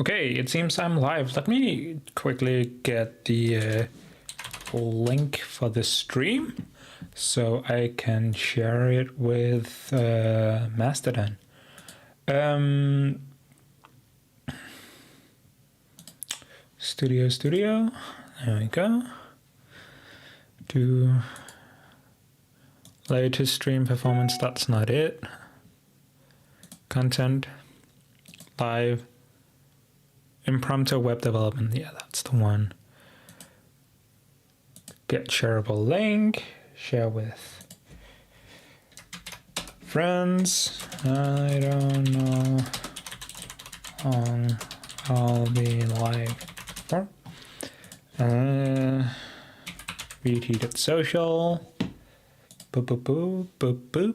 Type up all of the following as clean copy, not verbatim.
Okay, it seems I'm live. Let me quickly get the link for the stream so I can share it with Mastodon. Studio. There we go. Do latest stream performance. That's not it. Content. Live. Impromptu Web Development. Yeah, that's the one. Get shareable link. Share with friends. I don't know I'll be live for. VT.social. Boop boop boop boop boop.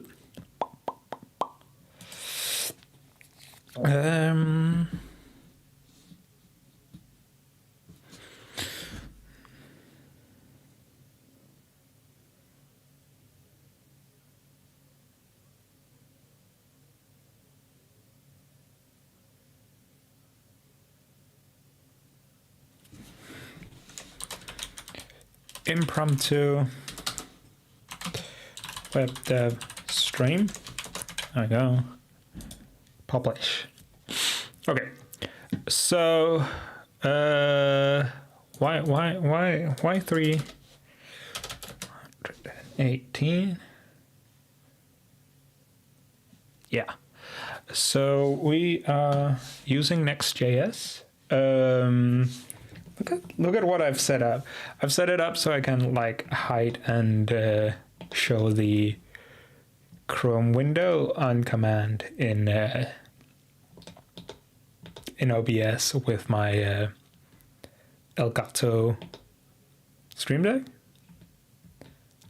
Impromptu Web Dev stream. There we go. Publish. Okay. So why 318? Yeah. So we are using NextJS. Look at what I've set up. I've set it up so I can like hide and show the Chrome window on command in OBS with my Elgato Stream Deck.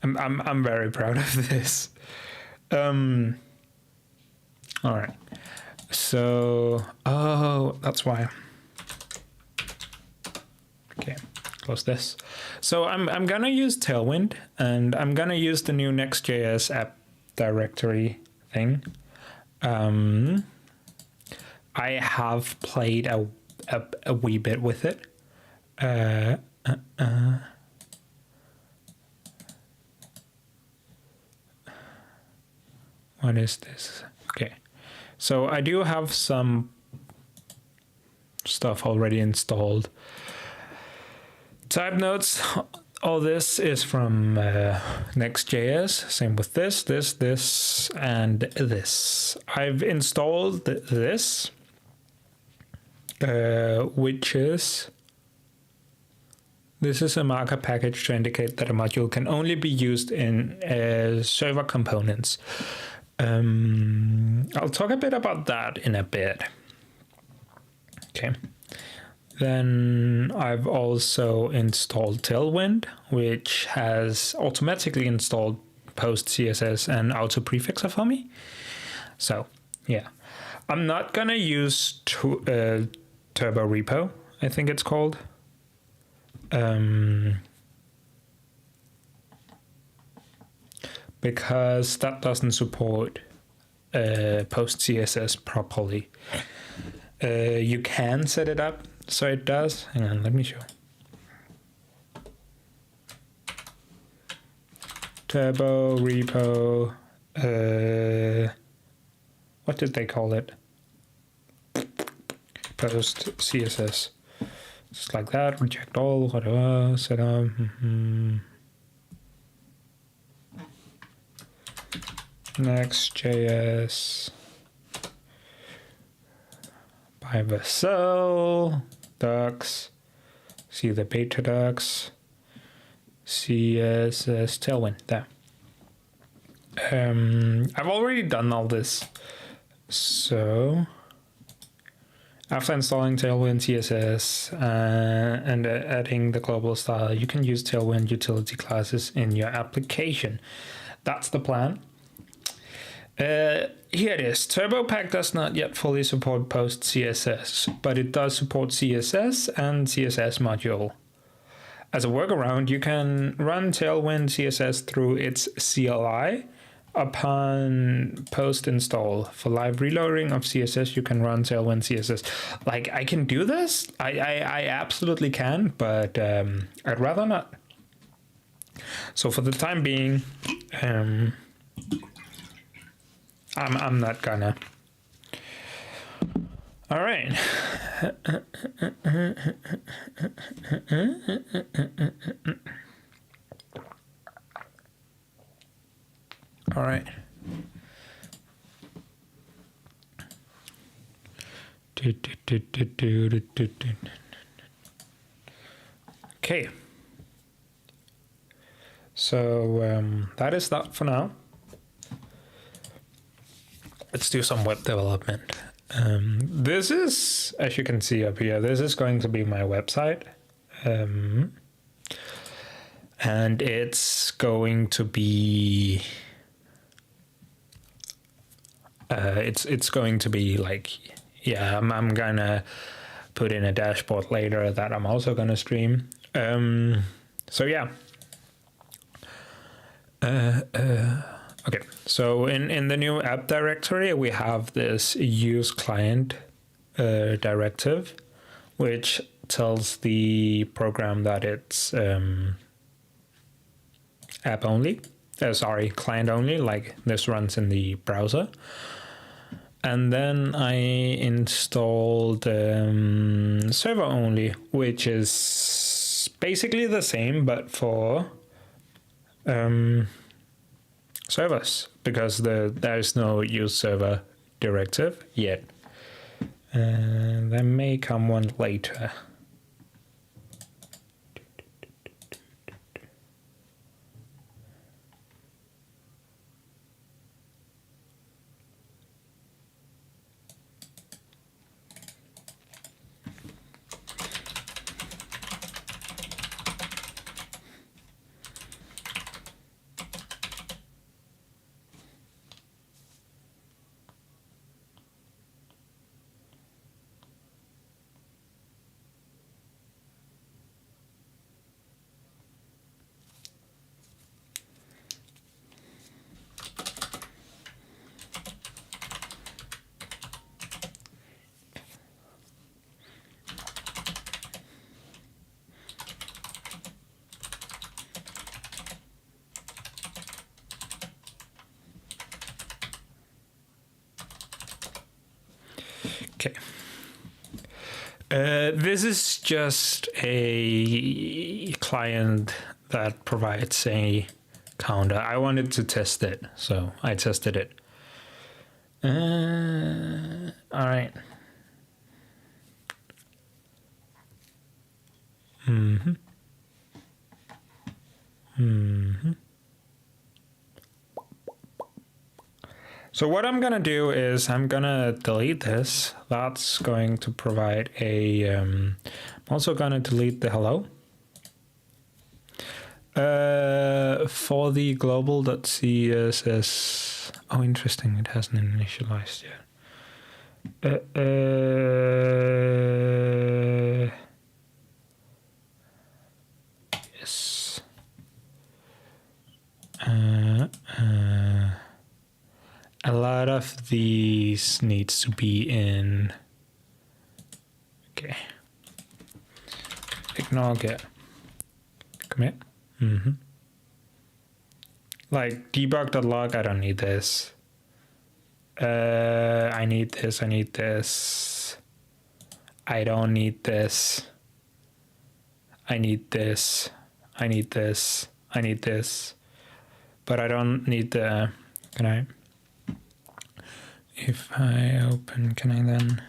I'm very proud of this. All right. So that's why. Okay, close this. So I'm gonna use Tailwind, and I'm gonna use the new Next.js app directory thing. I have played a wee bit with it. What is this? Okay, so I do have some stuff already installed. Type notes, all this is from Next.js. Same with this, and this. I've installed this, which is, this is a markup package to indicate that a module can only be used in server components. I'll talk a bit about that in a bit. Okay. Then I've also installed Tailwind, which has automatically installed post CSS and auto prefixer for me. So yeah, I'm not gonna use Turbo Repo, I think it's called. Because that doesn't support post CSS properly. You can set it up so it does. Hang on, let me show. Turbo repo. What did they call it? Post CSS. Just like that. Reject all. Whatever. Set up. Next.js. By Vassal. Docs. See the beta docs. CSS Tailwind. There. I've already done all this. So after installing Tailwind CSS and adding the global style, you can use Tailwind utility classes in your application. That's the plan. Here it is. TurboPack does not yet fully support post CSS, but it does support CSS and CSS module. As a workaround, you can run Tailwind CSS through its CLI upon post install for live reloading of CSS, you can run Tailwind CSS. Like, I can do this. I absolutely can, but I'd rather not. So for the time being, I'm not gonna. All right. All right. Okay. So that is that for now. Let's do some web development. This is, as you can see up here, this is going to be my website. And it's going to be it's going to be like, yeah, I'm gonna put in a dashboard later that I'm also gonna stream. So yeah. Okay, so in the new app directory, we have this use client directive, which tells the program that it's app only. Client only, like this runs in the browser. And then I installed server only, which is basically the same, but for servers, because there's no use server directive yet. There may come one later. Okay. This is just a client that provides a counter. I wanted to test it, so I tested it. All right. So what I'm gonna do is I'm gonna delete this. That's going to provide a. I'm also gonna delete the hello. For the global.css. Oh, interesting. It hasn't initialized yet. Yes. A lot of these needs to be in. Okay. Ignore get. Commit. Like debug.log, I don't need this. I need this, I need this. I don't need this. I need this. I need this. I need this. But I don't need the. Can I? If I open, can I then?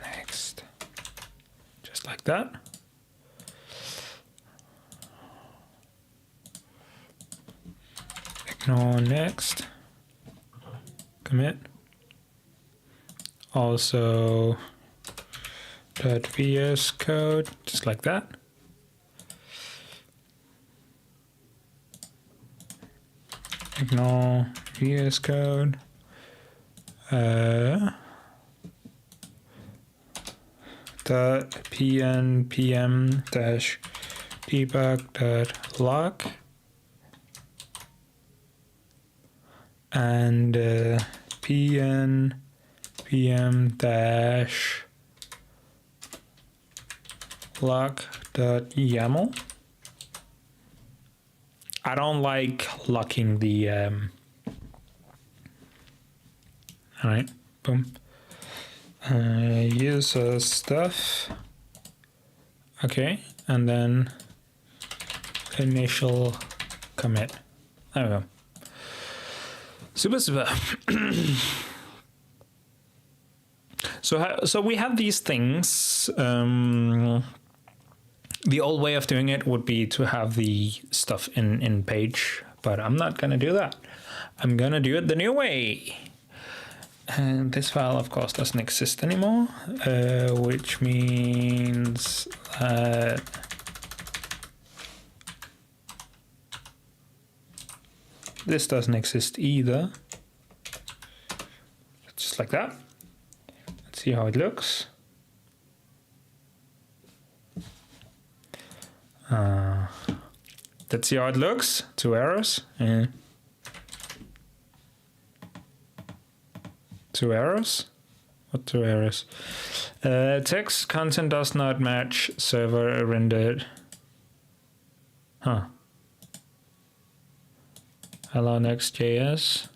Next. Just like that. Ignore next. Commit. Also .vs code, just like that. Ignore VS Code. .pnpm-debug.log. and pm dash lock.yaml. I don't like locking the all right, boom. User stuff. Okay, and then initial commit. There we go. Super. So we have these things. The old way of doing it would be to have the stuff in page, but I'm not gonna do that. I'm gonna do it the new way. And this file, of course, doesn't exist anymore, which means that this doesn't exist either. Just like that. Let's see how it looks. Let's see how it looks. 2 errors. Yeah. 2 errors? What 2 errors? Text content does not match server rendered. Huh. Hello NextJS.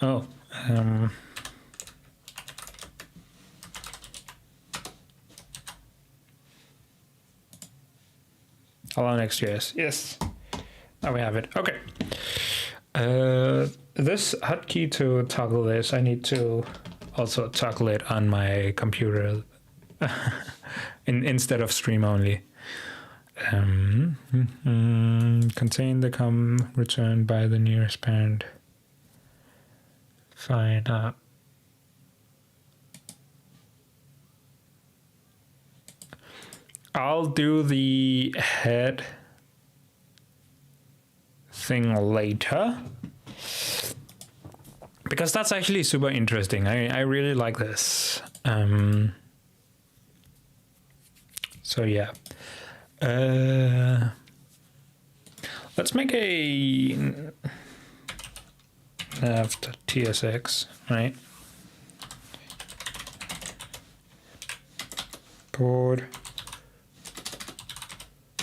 Oh. Hello NextJS. Yes. Now we have it. Okay. This hotkey to toggle this, I need to also toggle it on my computer instead of stream only. Contain the returned by the nearest parent. Fine. I'll do the head thing later, because that's actually super interesting. I really like this. So yeah. Let's make a nav.tsx, right? Port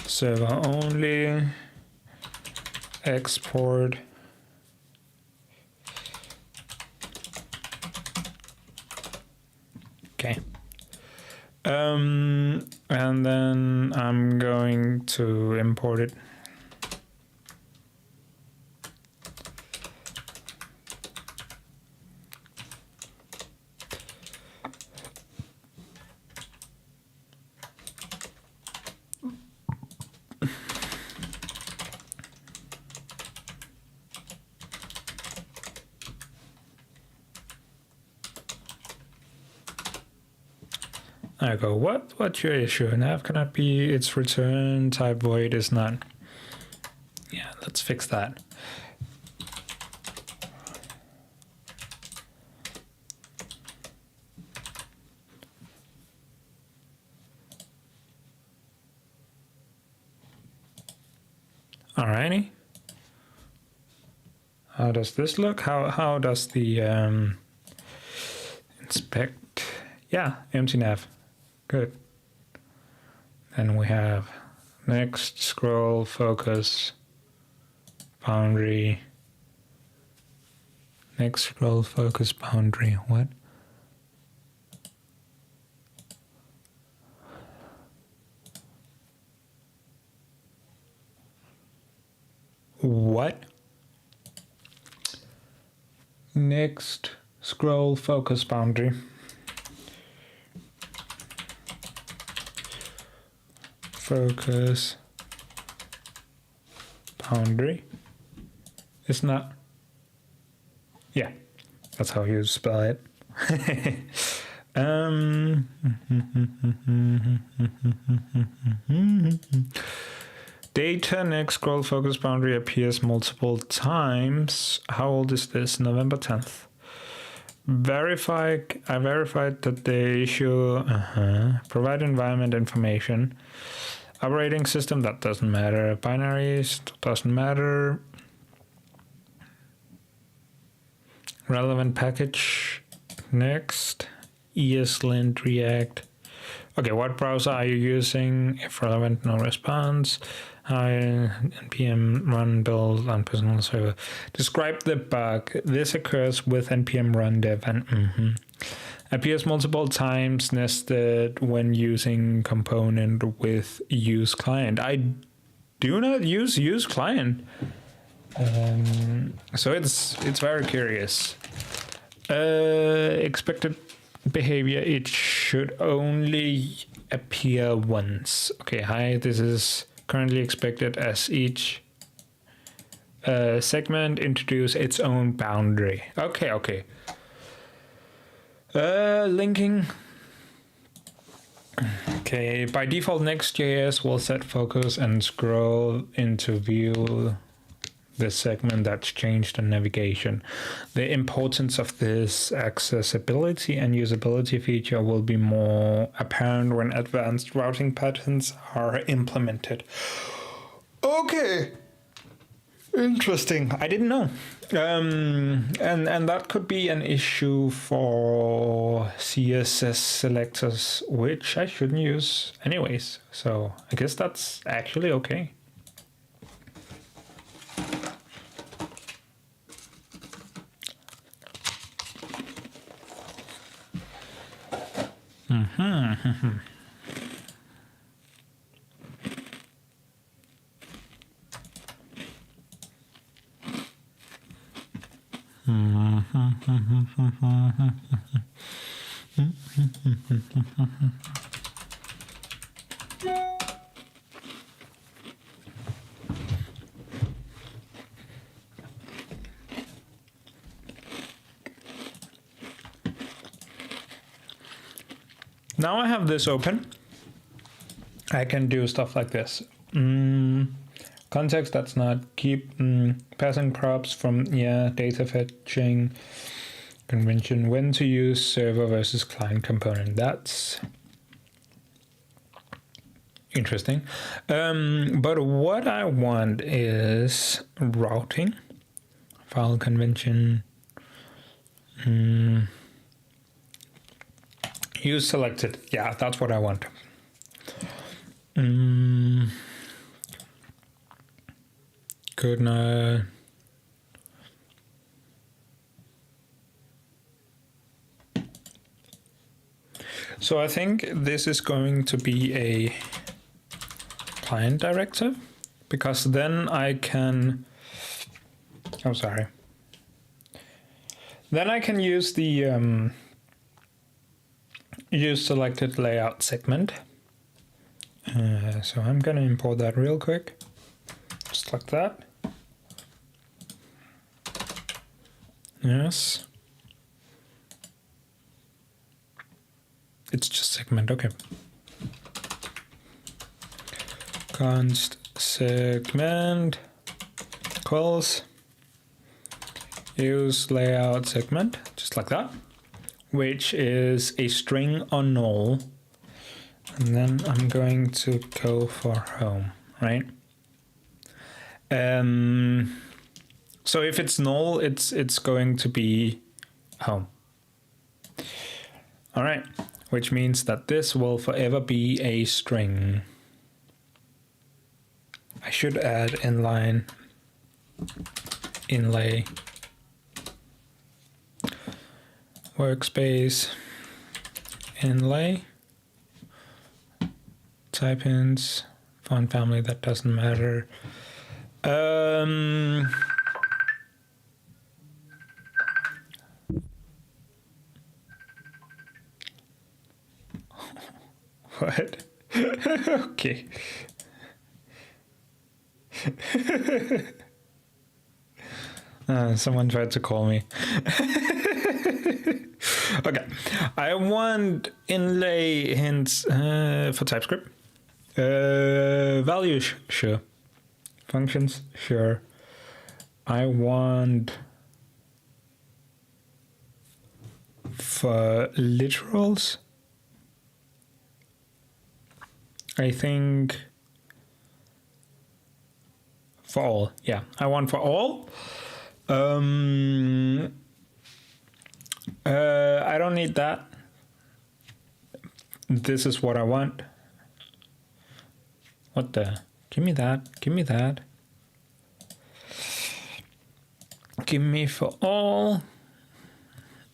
server only, export okay. And then I'm going to import it. I go, what's your issue? Nav cannot be its return type void is not. Yeah, let's fix that. Alrighty. How does this look? How does the inspect? Yeah, empty nav. Good. Then we have next, scroll, focus, boundary. Next, scroll, focus, boundary. What? What? Next, scroll, focus, boundary. Focus boundary. It's not. Yeah, that's how you spell it. Data next scroll focus boundary appears multiple times. How old is this? November 10th. I verified that the issue. Provide environment information. Operating system, that doesn't matter. Binaries, doesn't matter. relevant package. Next, ESLint React. Okay, what browser are you using? If relevant, no response. npm run build on personal server. Describe the bug. This occurs with npm run dev and appears multiple times nested when using component with use client. I do not use client, so it's very curious. Expected behavior, it should only appear once. Okay, hi, this is currently expected as each segment introduce its own boundary. Okay. Linking. Okay, by default NextJS will set focus and scroll into view the segment that's changed in navigation. The importance of this accessibility and usability feature will be more apparent when advanced routing patterns are implemented. Okay, interesting. I didn't know. And that could be an issue for CSS selectors, which I shouldn't use anyways. So I guess that's actually okay. Now I have this open. I can do stuff like this. Context, that's not. Keep passing crops from data fetching convention. When to use server versus client component. That's interesting. But what I want is routing, file convention. Use selected. Yeah, that's what I want. Good night. So I think this is going to be a client directive, because then I can, then I can use the use selected layout segment. So I'm gonna import that real quick, just like that. Yes. It's just segment, okay. Const segment equals use layout segment, just like that, which is a string or null. And then I'm going to go for home, right? So if it's null, it's going to be home. All right, which means that this will forever be a string. I should add inline, inlay, workspace, inlay, type ins, font family, that doesn't matter. What? Okay. Someone tried to call me. Okay, I want inlay hints for TypeScript. Values, sure. Functions, sure. I want for literals. I think for all, yeah. I want for all. I don't need that. This is what I want. What the? Give me that. Give me that. Give me for all.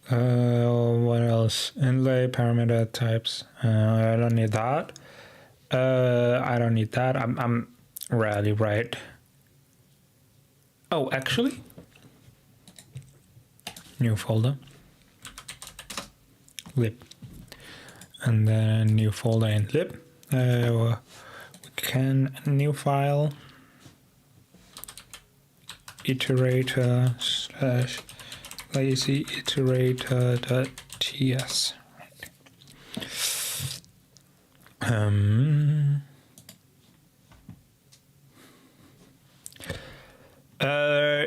What else? Inlay parameter types. I don't need that. I don't need that. I'm rarely right. Oh, actually, new folder, lib, and then new folder in lib. We can new file, iterator / lazy iterator.ts.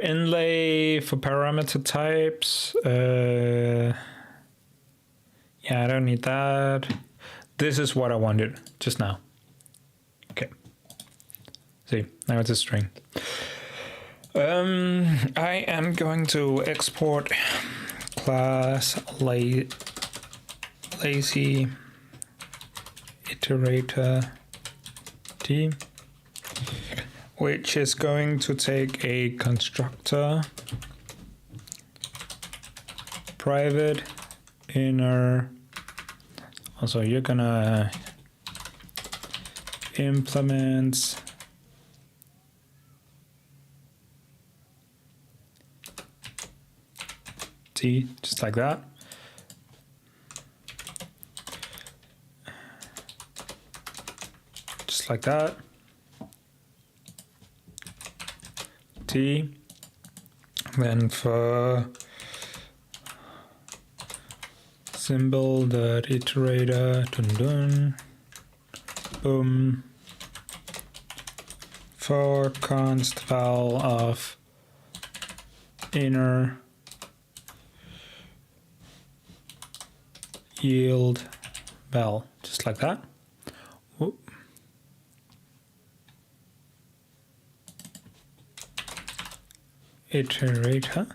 Inlay for parameter types. Yeah, I don't need that. This is what I wanted just now. Okay. See, now it's a string. I am going to export class lazy iterator t, which is going to take a constructor, private, inner. Also, you're gonna implement t, just like that. Just like that. T. Then for symbol.iterator, boom. For const val of inner yield val, just like that. Whoop. Iterator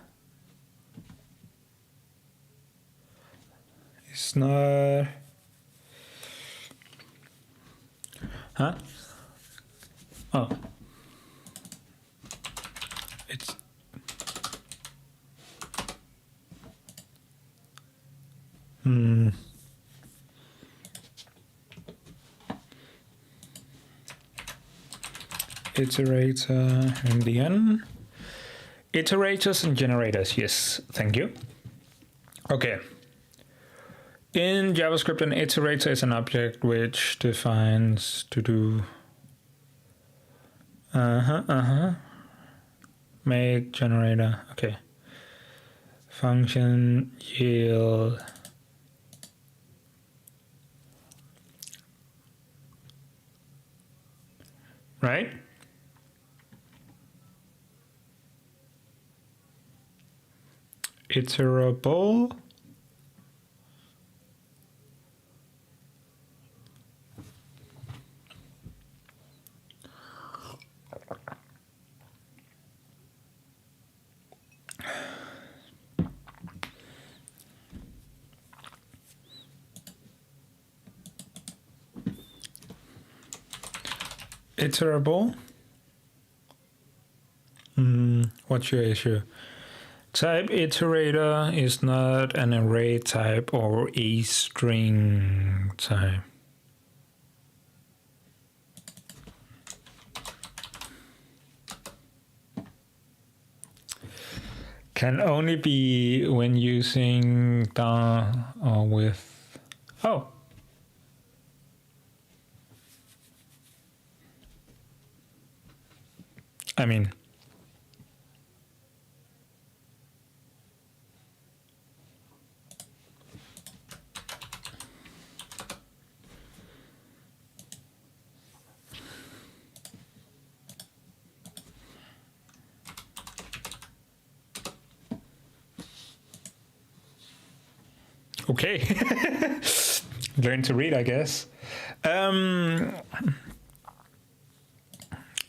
is not, huh? Oh, it's iterator in the end. Iterators and generators, yes, thank you. Okay. In JavaScript, an iterator is an object which defines to do make generator. Okay. Function yield. Right? Iterable. Iterable. What's your issue? Type iterator is not an array type or a string type. Can only be when using the or with. Oh. I mean. Okay. Learn to read, I guess.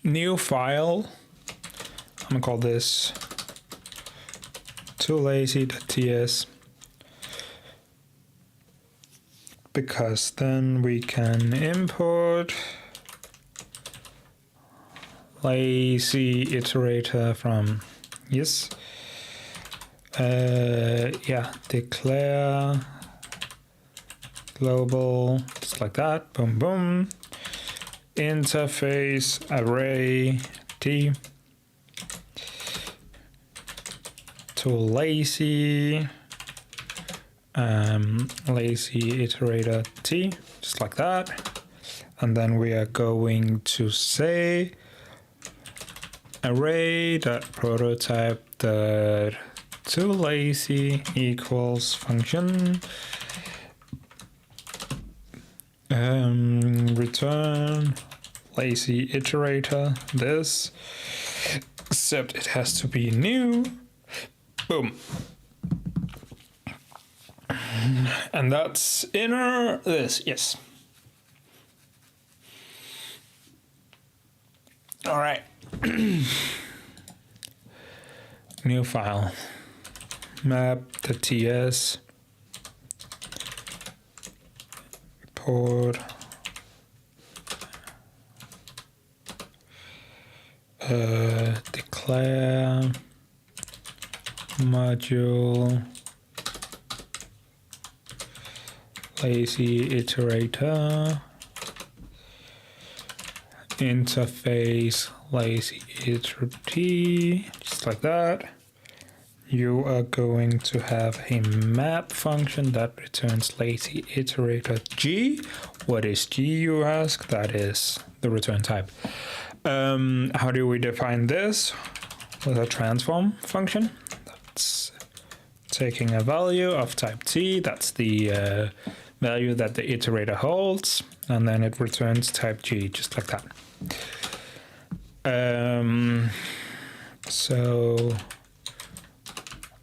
New file. I'm gonna call this toolazy.ts. because then we can import lazy iterator from declare global, just like that, boom boom, interface array t to lazy iterator t, just like that. And then we are going to say array.prototype.toLazy equals function return lazy iterator this, except it has to be new. Boom. And that's inner this, yes. All right. New file. Map.ts. Import. Declare module lazy iterator interface lazy iterator, just like that. You are going to have a map function that returns lazy iterator g. What is g, you ask? That is the return type. How do we define this? With a transform function. That's taking a value of type t. That's the value that the iterator holds, and then it returns type g, just like that. So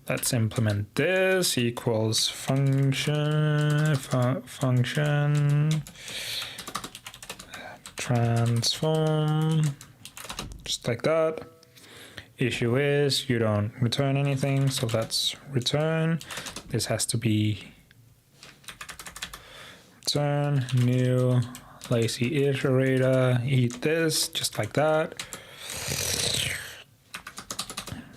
let's implement this equals function transform, just like that. Issue is you don't return anything, so let's return. This has to be return new lazy iterator, eat this, just like that.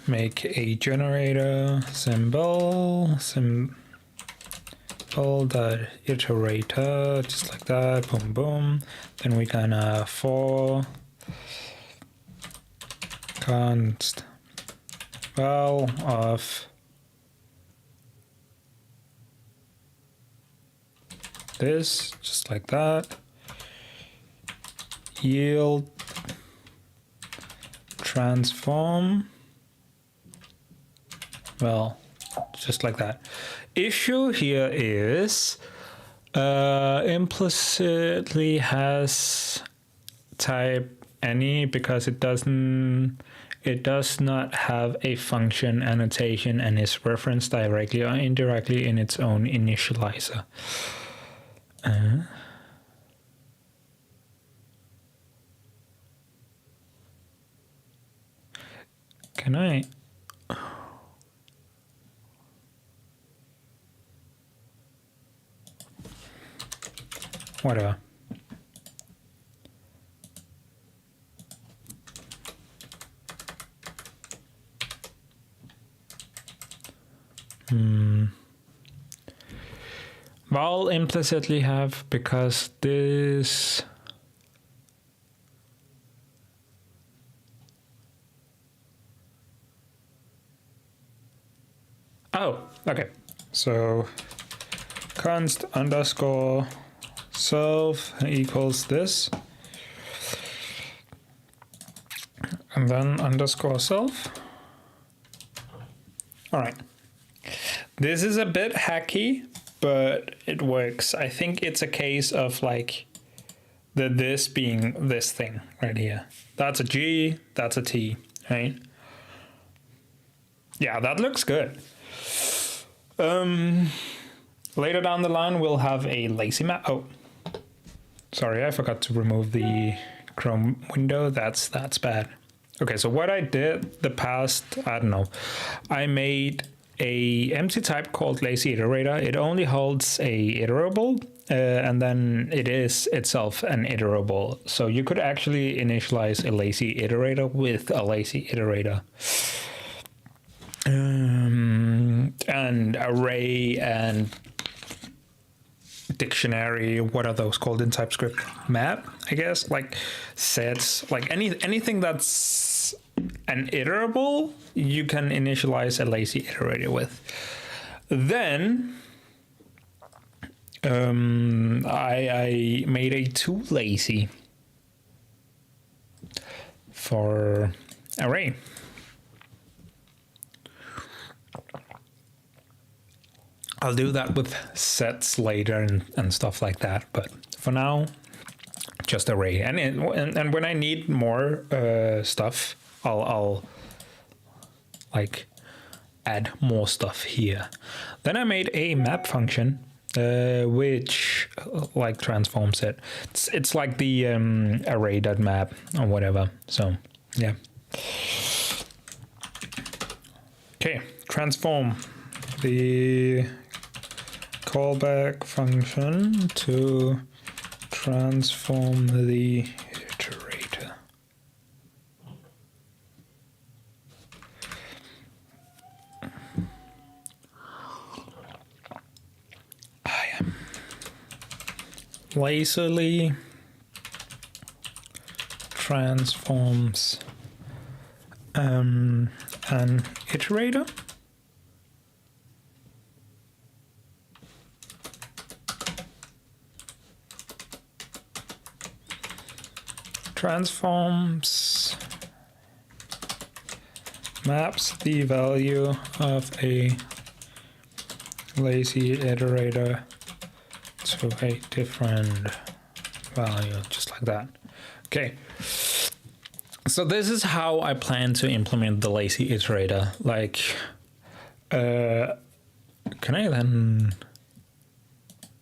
Make a generator symbol that iterator, just like that, boom boom. Then we gonna for const val of this, just like that. Yield transform, well, just like that. Issue here is implicitly has type any because it does not have a function annotation and is referenced directly or indirectly in its own initializer. Can I? Whatever. Val implicitly have because this okay, so const underscore self equals this, and then underscore self. All right, this is a bit hacky, but it works. I think it's a case of like this being this thing right here. That's a G, that's a T, right? Yeah, that looks good. Later down the line, we'll have a lazy map. Oh, sorry, I forgot to remove the Chrome window. That's bad. Okay, so what I did the past, I don't know, I made a empty type called lazy iterator. It only holds a iterable, and then it is itself an iterable. So you could actually initialize a lazy iterator with a lazy iterator. And array and dictionary, what are those called in TypeScript? Map, I guess, like sets, like anything that's an iterable, you can initialize a lazy iterator with. Then I made a toLazy for array. I'll do that with sets later and stuff like that, but for now, just array. And when I need more stuff, I'll like add more stuff here. Then I made a map function, which like transforms it. It's like the array.map or whatever. So yeah. Okay, transform the callback function to transform the iterator. Lazily transforms an iterator. Transforms maps the value of a lazy iterator to a different value, just like that. Okay. So this is how I plan to implement the lazy iterator. Like, can I then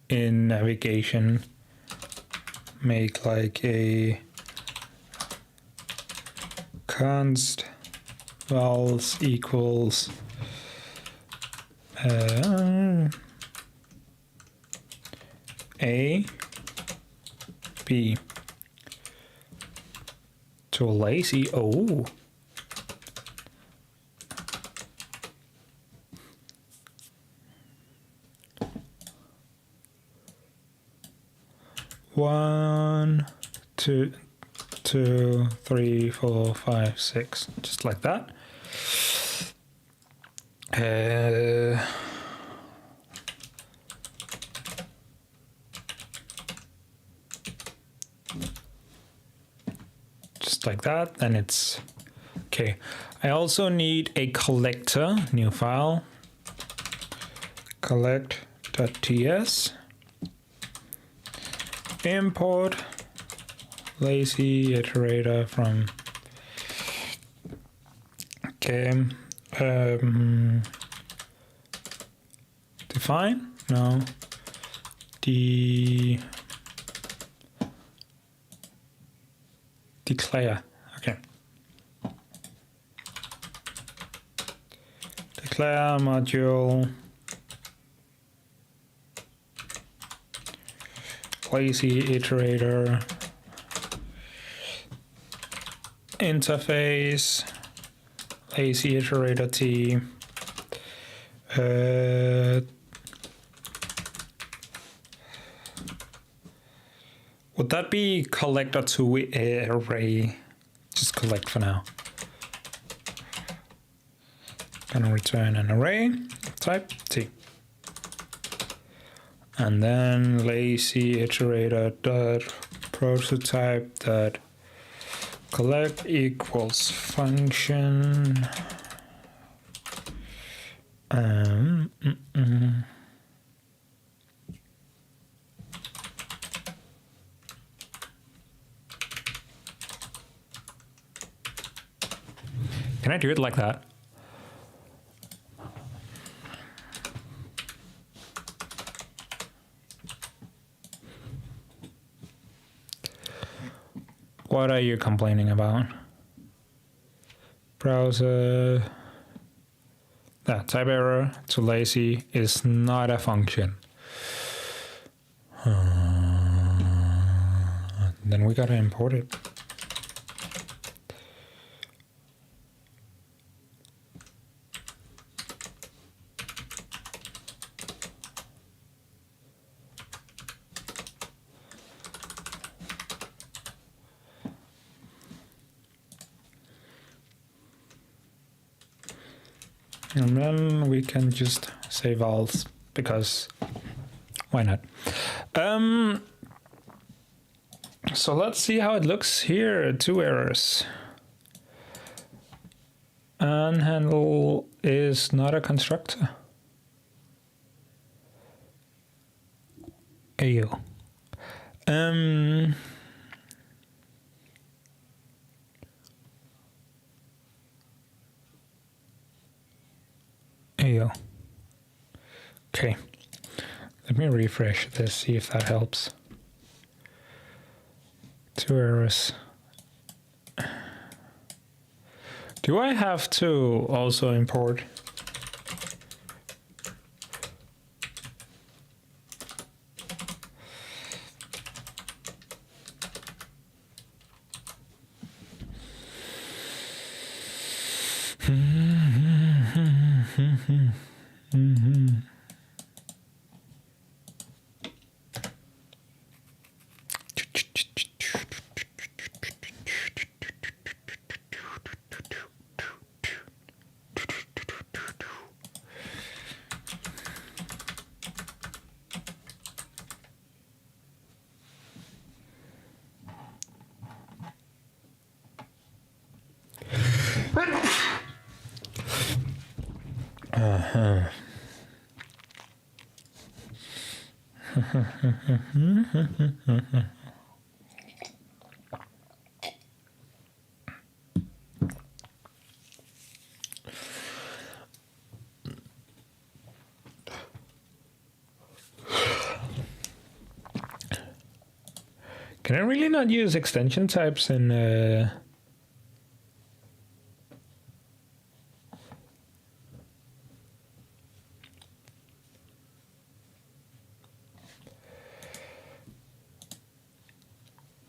in navigation make like a const vals equals a b to lazy. Oh, one, two, 2, 3, 4, 5, 6, just like that. Just like that, then it's okay. I also need a collector, new file, collect.ts, import lazy iterator from define, no, declare, okay, declare module lazy iterator interface lazy iterator t would that be collector to array? Just collect for now. Gonna return an array type t, and then lazy iterator dot prototype dot collect equals function Can I do it like that? What are you complaining about? Browser. type error to lazy is not a function. Then we gotta import it. And then we can just save alls, because why not? So let's see how it looks here. 2 errors. Unhandle is not a constructor. Ayo. Ayo. Okay. Let me refresh this, see if that helps. 2 errors. Do I have to also import? Can I really not use extension types in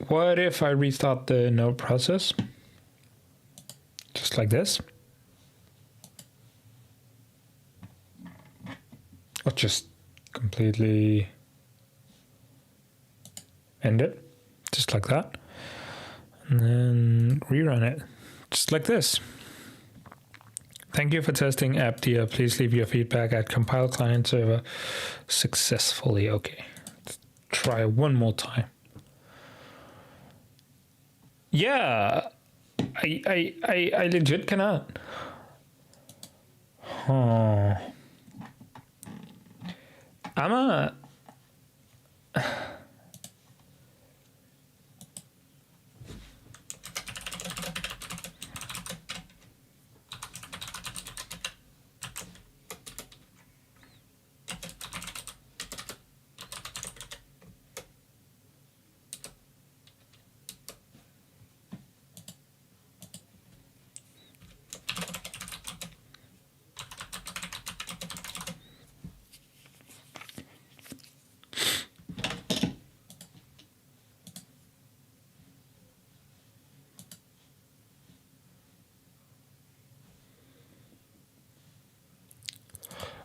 What if I restart the node process? Just like this. Or just completely end it. Just like that. And then rerun it. Just like this. Thank you for testing app.dia. Please leave your feedback at compile client server successfully. Okay. Let's try one more time. Yeah, I legit cannot. Oh. I'm a...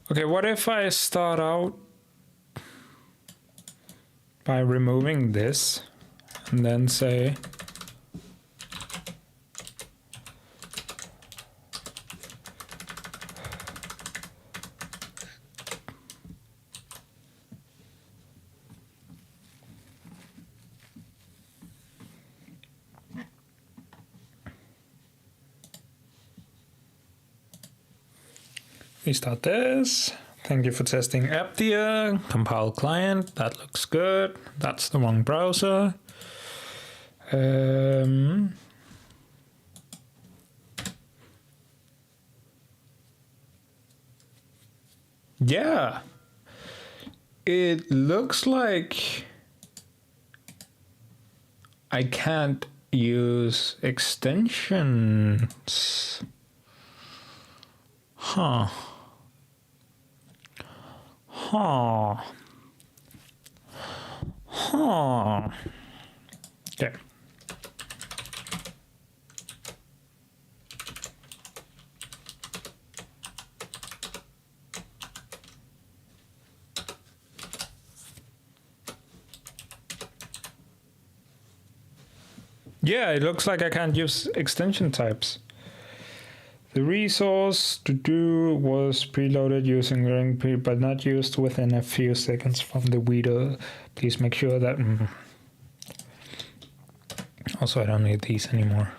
Okay, what if I start out by removing this and then say restart this. Thank you for testing app.dia. Compile client. That looks good. That's the wrong browser. Yeah. It looks like I can't use extensions. Huh. Huh. Huh. Okay. Yeah, it looks like I can't use extension types. The resource to do was preloaded using ring pre, but not used within a few seconds from the reader. Please make sure that. Also, I don't need these anymore.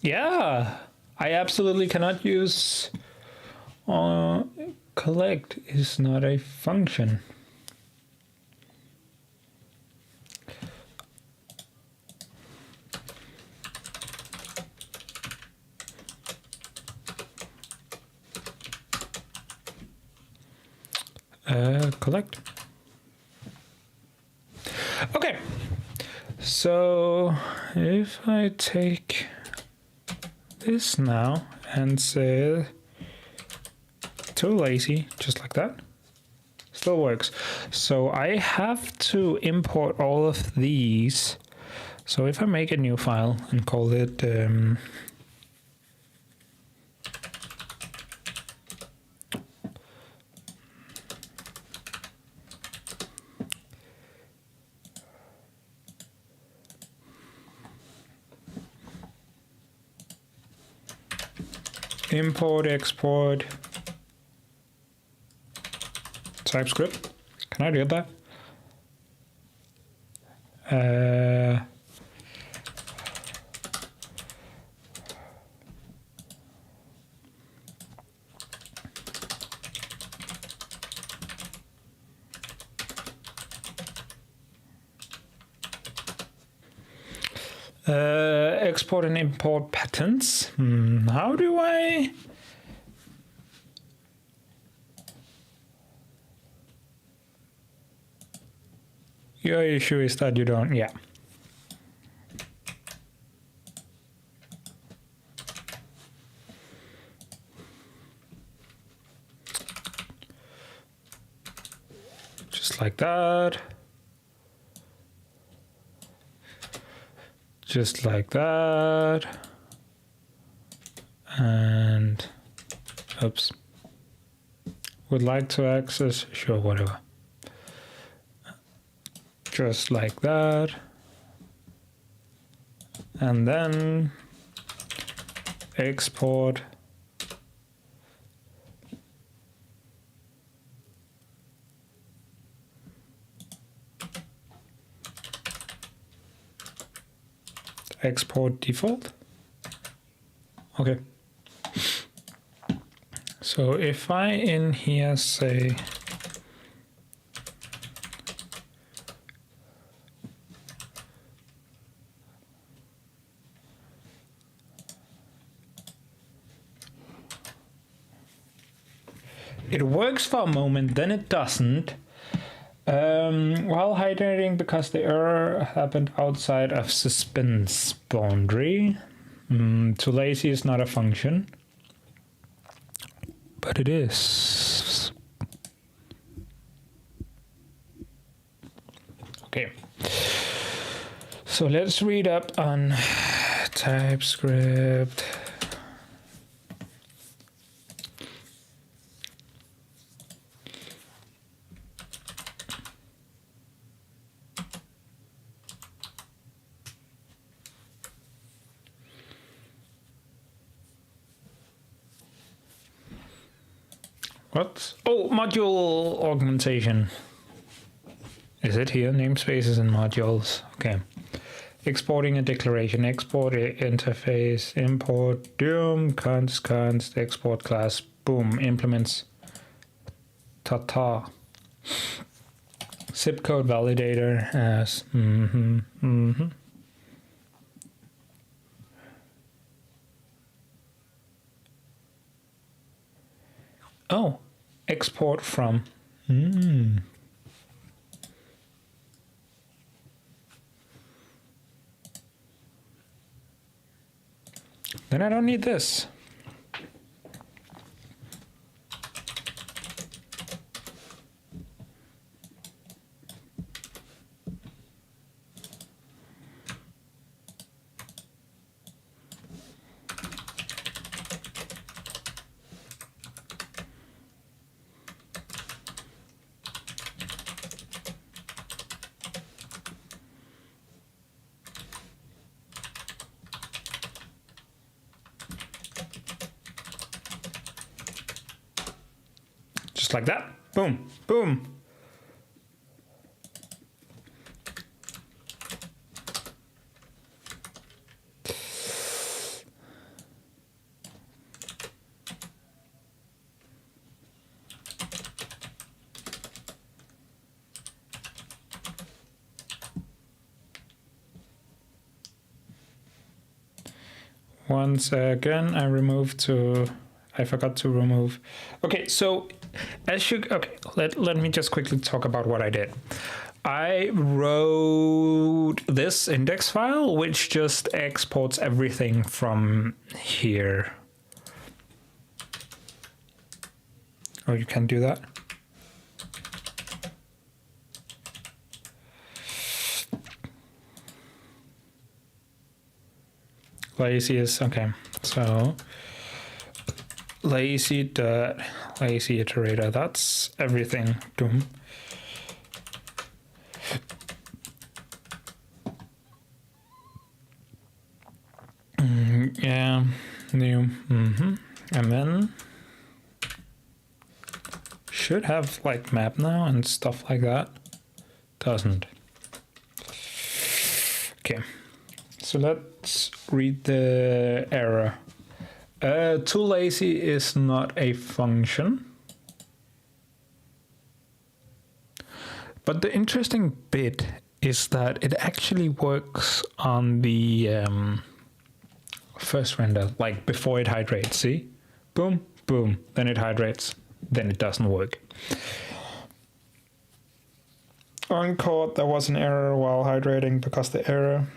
Yeah, I absolutely cannot use. Collect is not a function. Collect. Okay, so if I take this now and say too lazy, just like that, still works. So I have to import all of these. So if I make a new file and call it import, export, TypeScript. Can I get that? Export and import patterns. How do I? Your issue is that you don't, yeah. Just like that. Just like that. And, oops. Would like to access, sure, whatever. Just like that. And then export. Export default. Okay. So if I in here say it works for a moment, then it doesn't. While hydrating because the error happened outside of suspense boundary. Too lazy is not a function, but it is. Okay. So let's read up on TypeScript. What? Oh, module augmentation. Is it here? Namespaces and modules. Okay. Exporting a declaration. Export interface. Import. Doom. Const. Export class. Boom. Implements. Ta-ta. Zip code validator as. Oh, export from. Then I don't need this. just like that. Boom, boom. Once again, I forgot to remove. Okay, so let me just quickly talk about what I did. I wrote this index file, which just exports everything from here. Oh, you can do that? Lazy is okay. So lazy iterator. That's everything. Doom. Yeah. New. And then should have like map now and stuff like that. Doesn't. Okay. So let's read the error. Too lazy is not a function. But the interesting bit is that it actually works on the first render, like before it hydrates. See? Boom, boom. Then it hydrates. Then it doesn't work. On code, there was an error while hydrating because the error.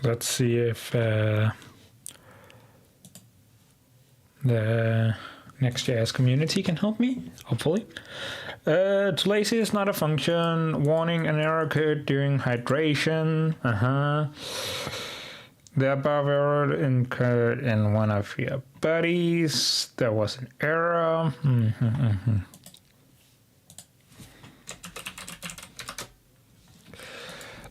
Let's see if the NextJS community can help me, hopefully. Too lazy is not a function. Warning, an error occurred during hydration. The above error occurred in one of your buddies. There was an error.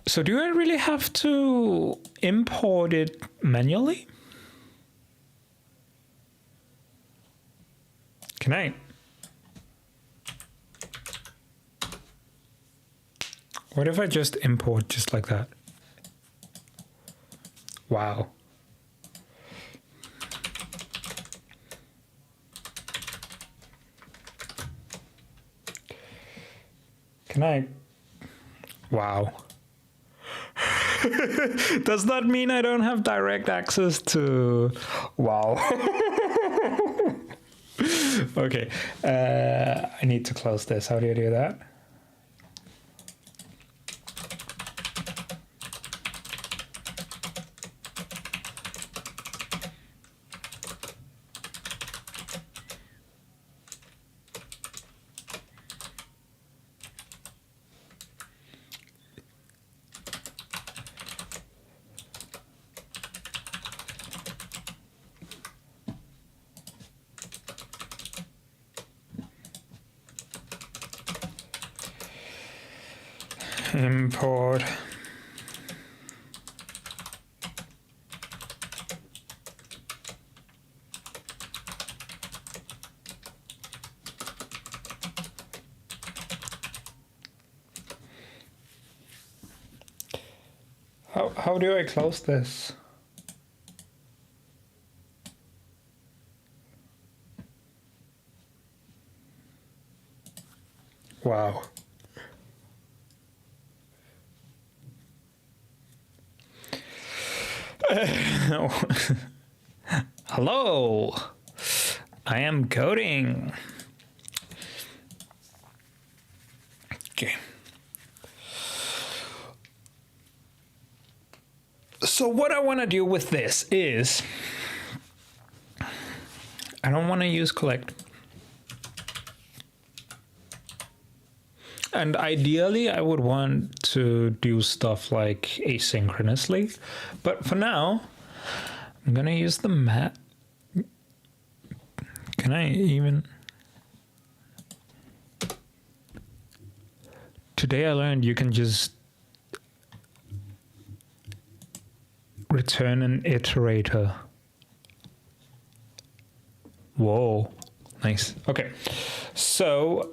So do I really have to import it manually? Can I? What if I just import just like that? Wow. Can I? Wow. Does that mean I don't have direct access to... Wow. Okay. I need to close this. How do you do that? Import. How do I close this? Wow. Hello, I am coding. Okay. So what I want to do with this is, I don't want to use collect. And ideally, I would want to do stuff like asynchronously. But for now, I'm going to use the map. Can I even... Today I learned you can just return an iterator. Whoa, nice. Okay, so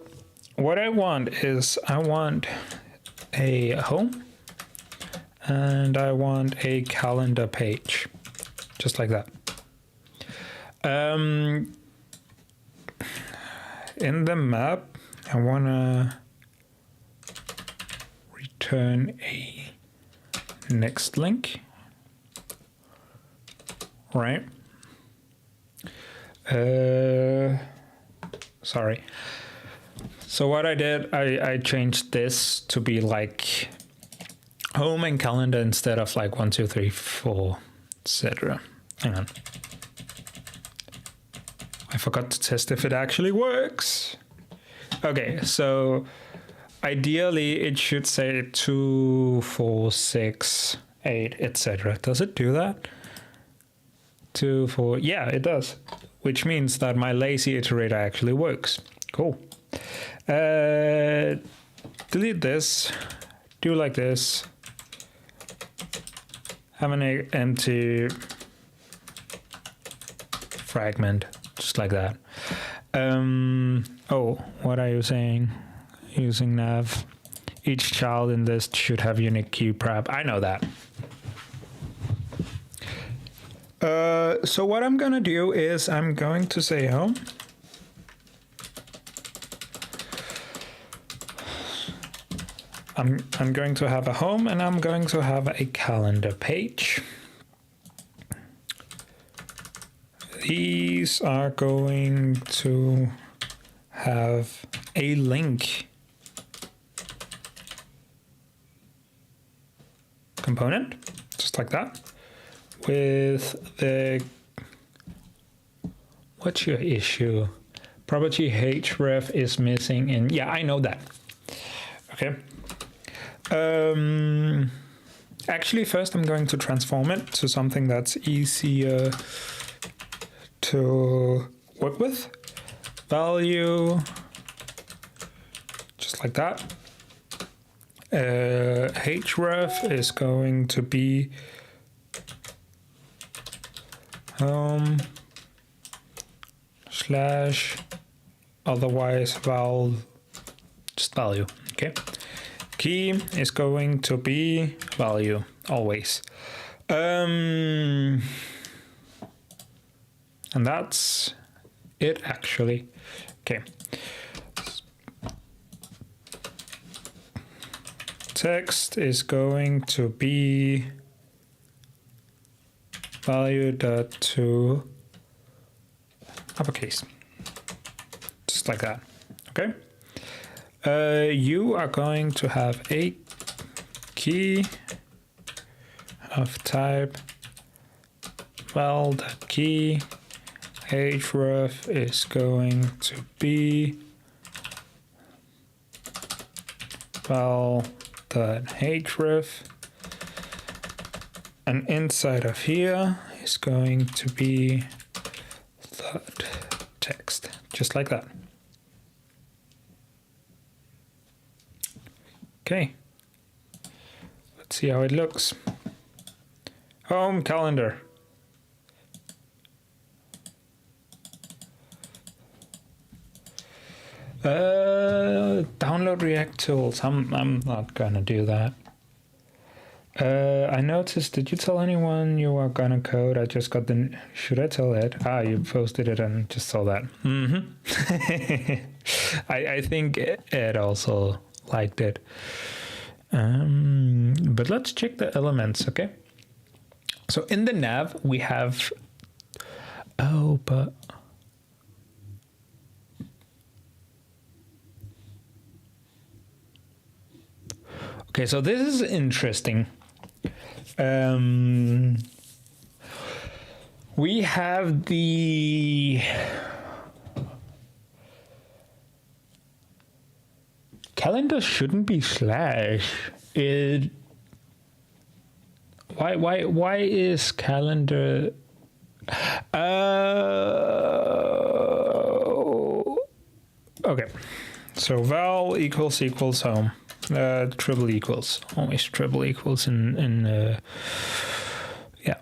what I want is I want a home and I want a calendar page, just like that. In the map, I want to return a next link, right? Sorry. So what I did, I changed this to be like home and calendar instead of like 1, 2, 3, 4, etc. Hang on. I forgot to test if it actually works. Okay, so ideally it should say 2, 4, 6, 8, etc. Does it do that? 2, 4, yeah, it does. Which means that my lazy iterator actually works. Cool. Delete this, do like this, have an empty fragment, just like that. Oh, what are you saying? Using nav. Each child in this should have unique key prep. I know that. So what I'm gonna do is I'm going to say home. I'm going to have a home and I'm going to have a calendar page. These are going to have a link component, just just like that. With the, what's your issue? Property href is missing in, yeah, I know that. Okay. Actually, first I'm going to transform it to something that's easier to work with. Value, just like that. Href is going to be home / otherwise val, just value. Okay. Key is going to be value always. And that's it actually. Okay. Text is going to be value.to uppercase. Just like that. Okay. You are going to have a key of type val.key. href is going to be val.href, and inside of here is going to be text, just like that. Okay, let's see how it looks. Home calendar. Download React tools. I'm not gonna do that. I noticed. Did you tell anyone you were gonna code? I just got the. Should I tell Ed? Ah, you posted it and just saw that. I think Ed also liked it. But let's check the elements, okay? So in the nav we have. Oh, but. Okay, so this is interesting. We have the calendar shouldn't be slash. Why is calendar? Okay, so val equals home. Triple equals, always triple equals in yeah.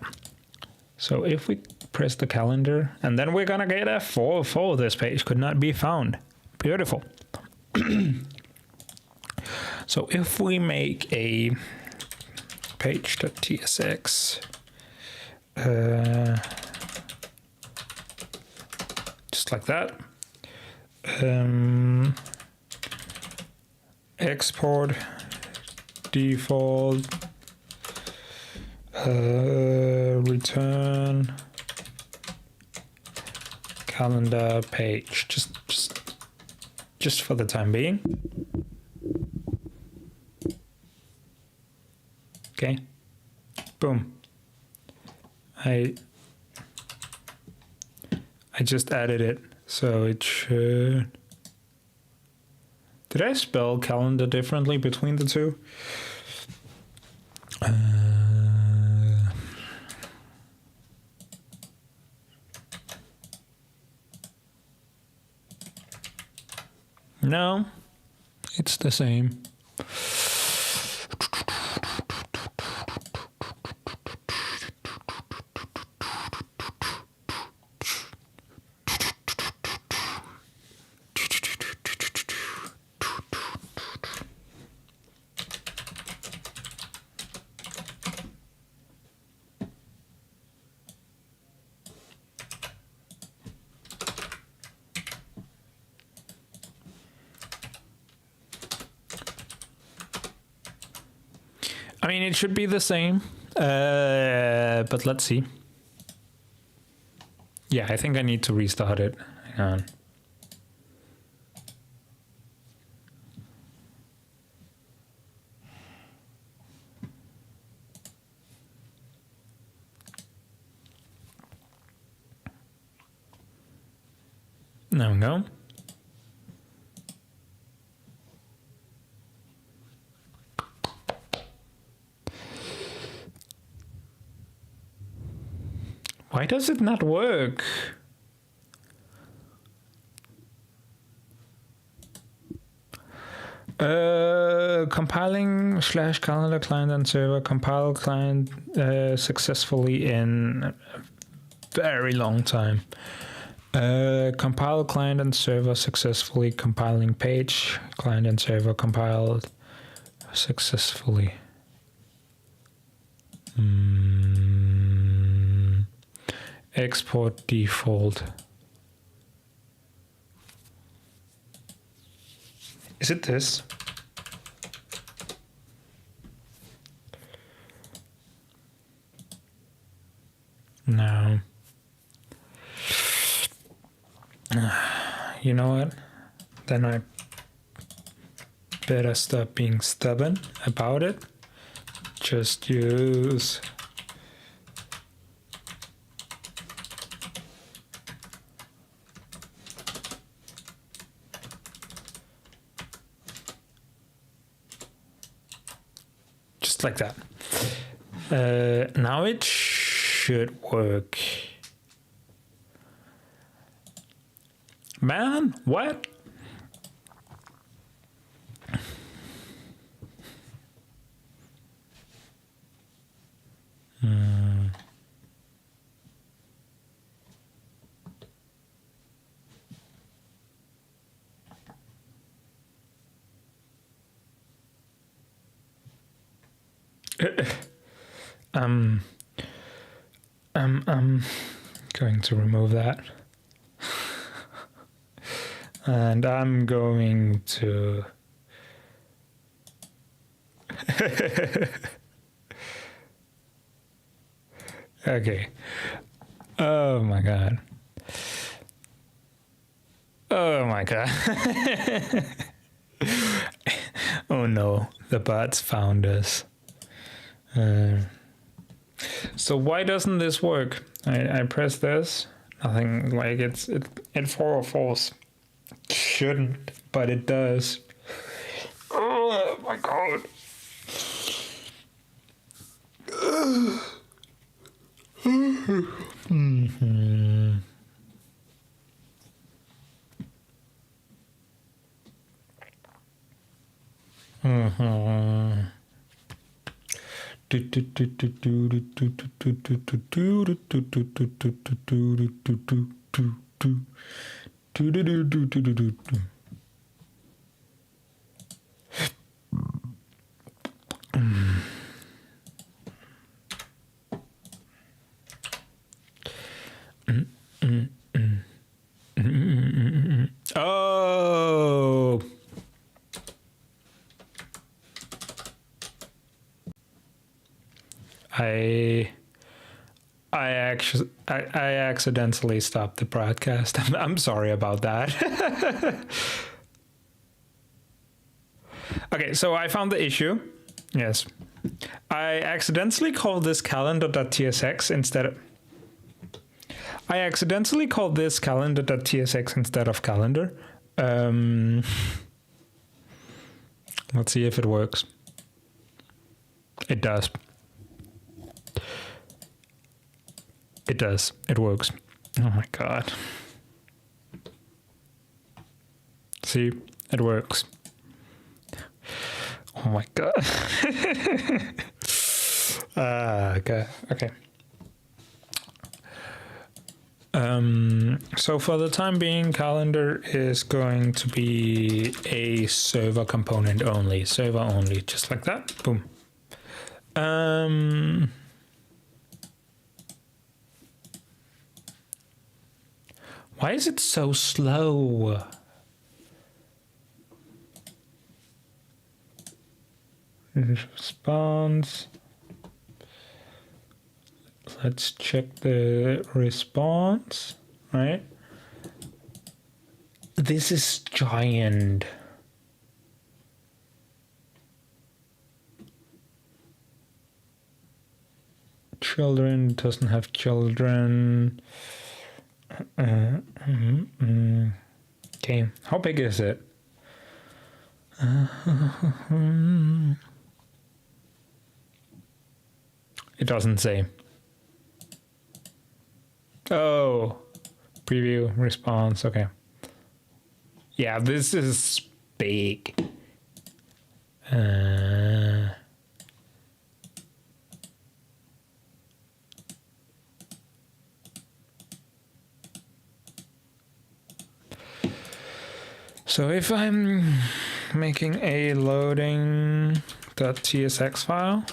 So if we press the calendar, and then we're gonna get a 404. This page could not be found. Beautiful. So if we make a page.tsx, just like that. Export default return calendar page, just for the time being. Okay, boom. I just added it, so it should. Did I spell calendar differently between the two? No, it's the same. I mean, it should be the same, but let's see. Yeah, I think I need to restart it. Hang on. There we go. Why does it not work? Compiling / calendar client and server. Compile client successfully in a very long time. Compile client and server successfully. Compiling page. Client and server compiled successfully. Export default. Is it this? No. You know what? Then I better stop being stubborn about it. Just use like that. Now it should work. Man, what? I'm going to remove that. And I'm going to okay. Oh my god. Oh my god. Oh no, the bots found us. So why doesn't this work? I press this, nothing, like it falls. Shouldn't, but it does. Oh my god. Oh. I accidentally stopped the broadcast. I'm sorry about that. Okay, so I found the issue. Yes. I accidentally called this calendar.tsx instead of... I accidentally called this calendar.tsx instead of calendar. Let's see if it works. It does. It does. It works. Oh my god. See? It works. Oh my god. Okay. Okay. So for the time being, calendar is going to be a server component only. Server only. Just like that. Boom. Why is it so slow? Response. Let's check the response, right? This is giant. Children doesn't have children. Okay, how big is it? It doesn't say. Oh, preview, response, okay. Yeah, this is big. So if I'm making a loading.tsx file,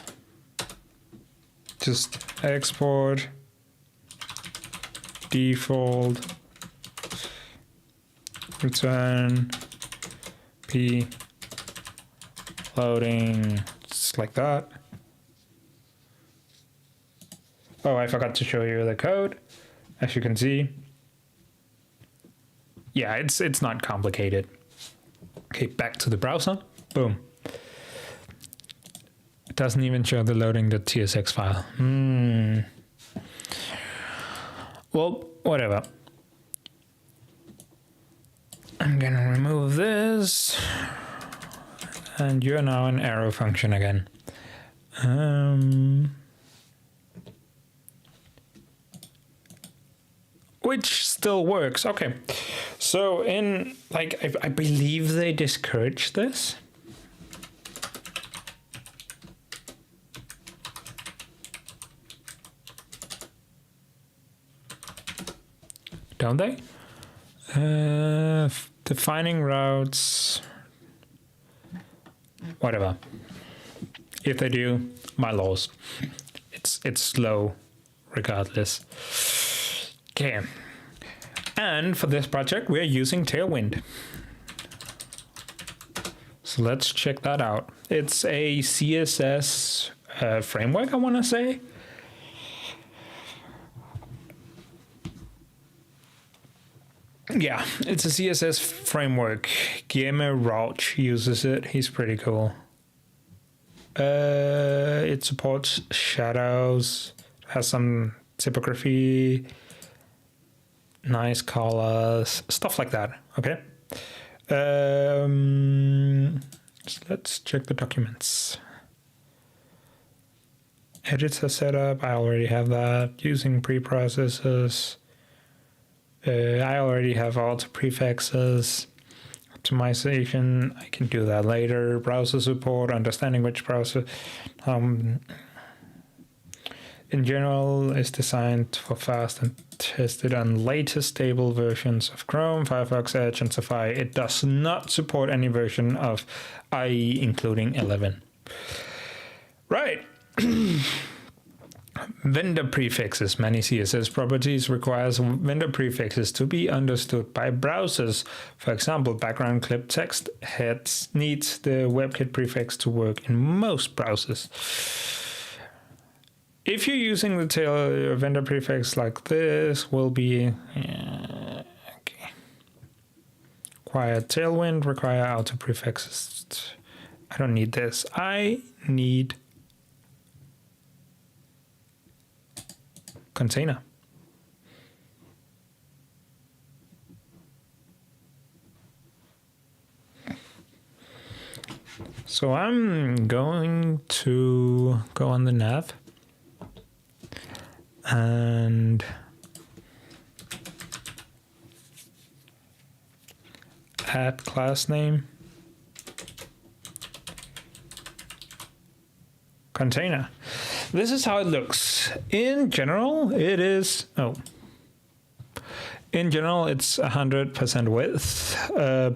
just export default return p loading, just like that. Oh, I forgot to show you the code. As you can see, yeah, it's not complicated. Okay, back to the browser. Boom. It doesn't even show the loading.tsx file. Well, whatever. I'm gonna remove this. And you're now an arrow function again. Which still works. Okay. So in, like, I believe they discourage this. Don't they? Defining routes. Whatever. If they do, my laws. It's slow regardless. Okay. And for this project, we're using Tailwind. So let's check that out. It's a CSS framework, I want to say. Yeah, it's a CSS framework. Guillermo Rauch uses it. He's pretty cool. It supports shadows, has some typography, nice colors, stuff like that. Okay. So let's check the documents. Editor setup, I already have that. Using preprocessors. I already have auto prefixes. Optimization, I can do that later. Browser support, understanding which browser. In general, is designed for fast and tested on latest stable versions of Chrome, Firefox, Edge, and Safari. It does not support any version of IE, including 11. Right. Vendor prefixes. Many CSS properties requires vendor prefixes to be understood by browsers. For example, background clip text heads needs the WebKit prefix to work in most browsers. If you're using the tail vendor prefix like this, will be okay. Require Tailwind, require auto prefixes. I don't need this. I need container. So I'm going to go on the nav and add class name container. This is how it looks. In general, it is, in general, it's 100% width,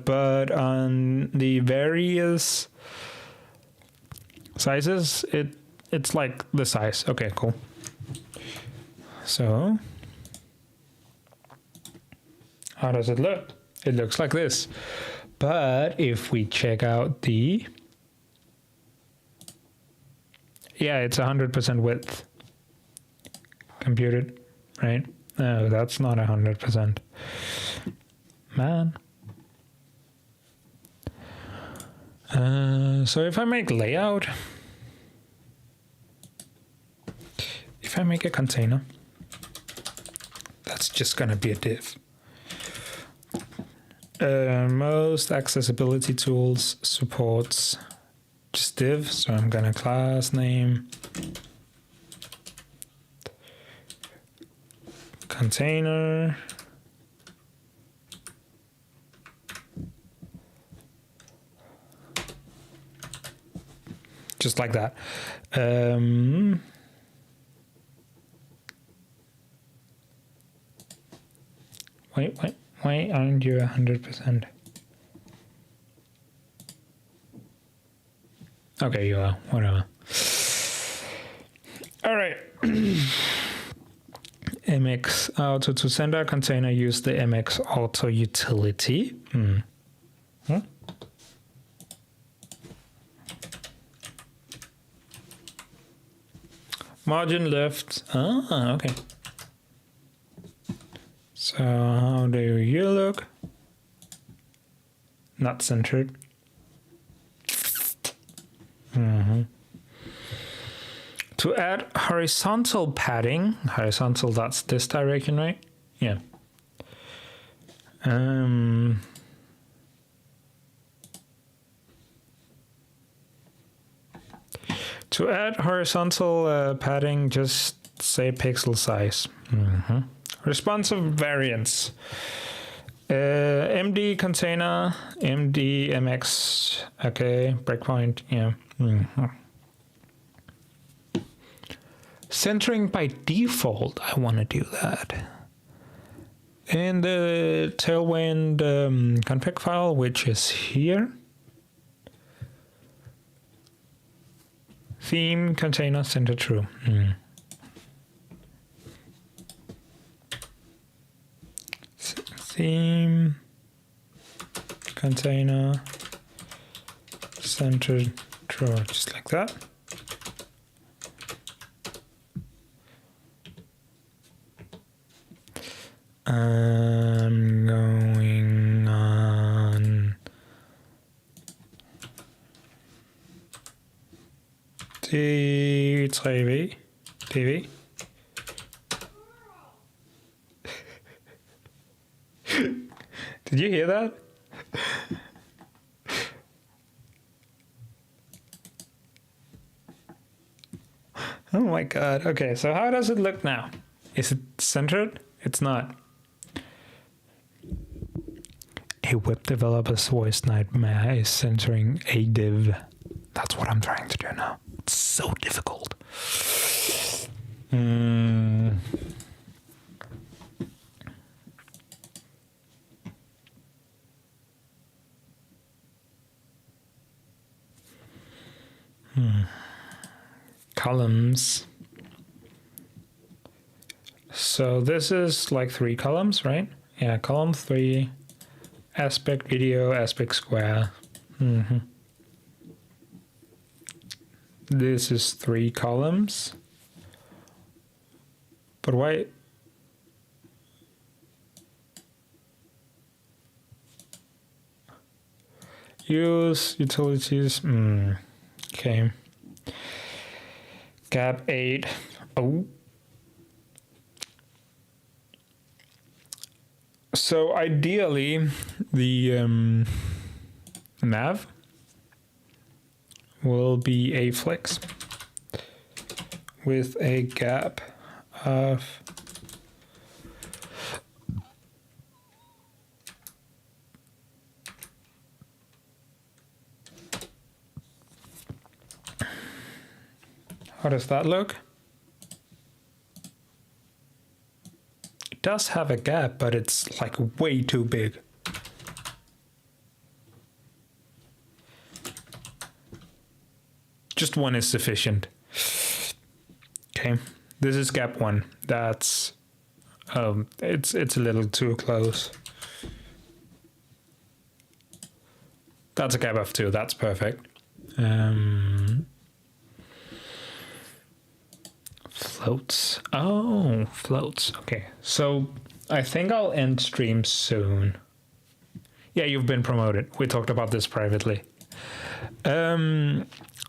but on the various sizes, it's like the size. Okay, cool. So, how does it look? It looks like this. But if we check out the, yeah, it's 100% width. Computed, right? No, that's not 100%. Man. So if I make layout, if I make a container, that's just gonna be a div. Most accessibility tools supports just div, so I'm gonna class name container just like that. Why aren't you 100%? Okay, you are. Whatever. All right. MX auto to sender container, use the MX auto utility. Margin left. Ah, okay. So how do you look? Not centered. To add horizontal padding, horizontal, that's this direction, right? Yeah. To add horizontal padding, just say pixel size. Responsive variance. MD container, MD MX, okay, breakpoint, yeah. Centering by default, I want to do that. In the Tailwind config file, which is here. Theme container center true. Theme container centered true, just like that. I'm going on TV. Did you hear that? Oh my god. Okay, so how does it look now? Is it centered? It's not. A web developer's voice nightmare is centering a div. That's what I'm trying to do now. It's so difficult. Columns. So this is like 3 columns, right? Yeah, column 3, aspect video, aspect square. This is 3 columns. But why? Use utilities. Okay. Gap 8. Oh. So ideally, the nav will be a flex with a gap of how does that look? It does have a gap, but it's like way too big. Just one is sufficient. Okay, this is gap 1. That's it's a little too close. That's a gap of 2. That's perfect. Floats. Oh, floats. Okay, so I think I'll end stream soon. Yeah, you've been promoted. We talked about this privately.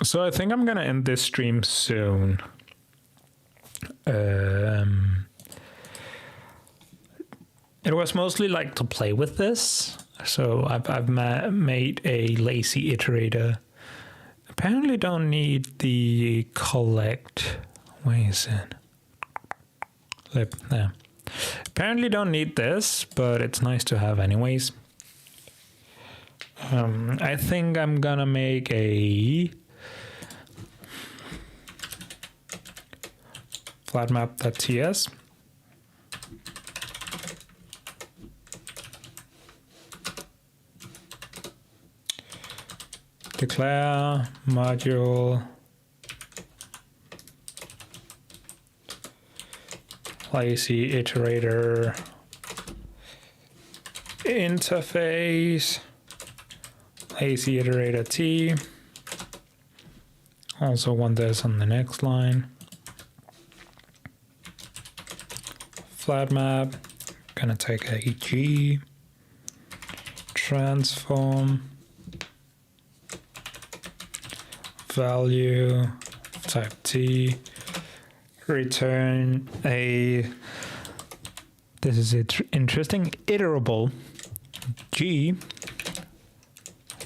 So I think I'm gonna end this stream soon. It was mostly like to play with this. So I've made a lazy iterator. Apparently don't need the collect. Where is it? Lib there. Apparently don't need this, but it's nice to have anyways. I think I'm gonna make a flatmap.ts. Declare module lazy iterator interface lazy iterator t. Also want this on the next line. Flat map, gonna take a g transform value type t, return a, this is interesting, iterable g,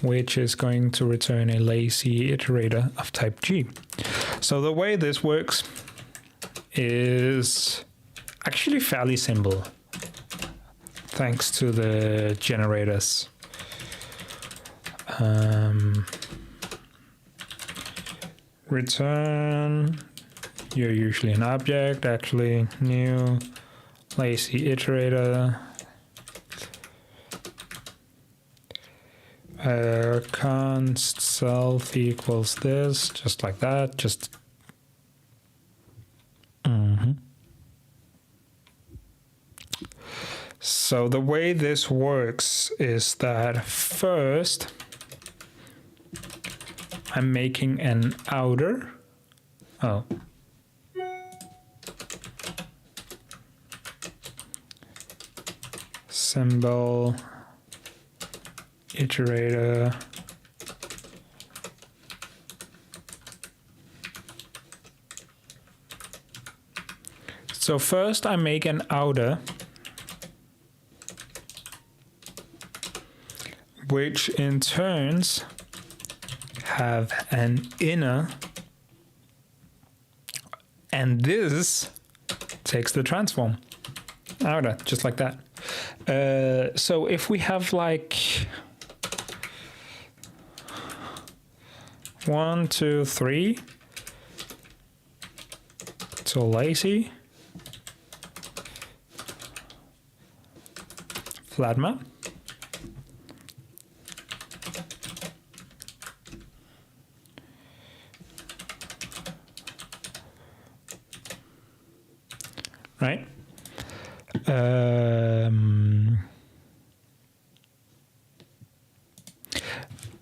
which is going to return a lazy iterator of type g. So the way this works is actually fairly simple, thanks to the generators. Return, you're usually an object, actually new lazy iterator. Const self equals this, just like that, just So the way this works is that first I'm making an outer. Oh. Symbol iterator. So first I make an outer, which in turns have an inner, and this takes the transform outer, just like that. So if we have like 1, 2, 3, so lazy, flat map, right?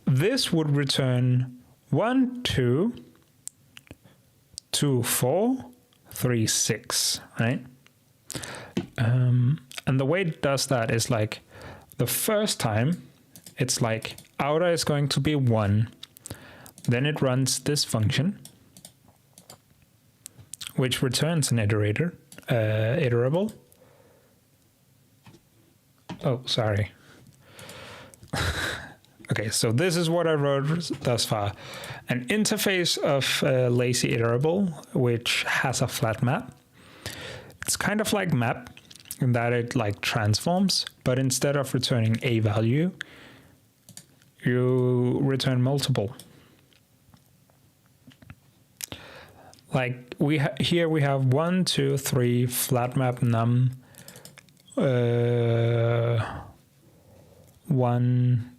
This would return 1, 2, 2, 4, 3, 6, right? And the way it does that is like the first time it's like outer is going to be 1, then it runs this function, which returns an iterator, iterable. Oh, sorry. Okay, so this is what I wrote thus far. An interface of lazy iterable, which has a flat map. It's kind of like map in that it like transforms, but instead of returning a value, you return multiple. Like here we have 1, 2, 3 flat map num 1,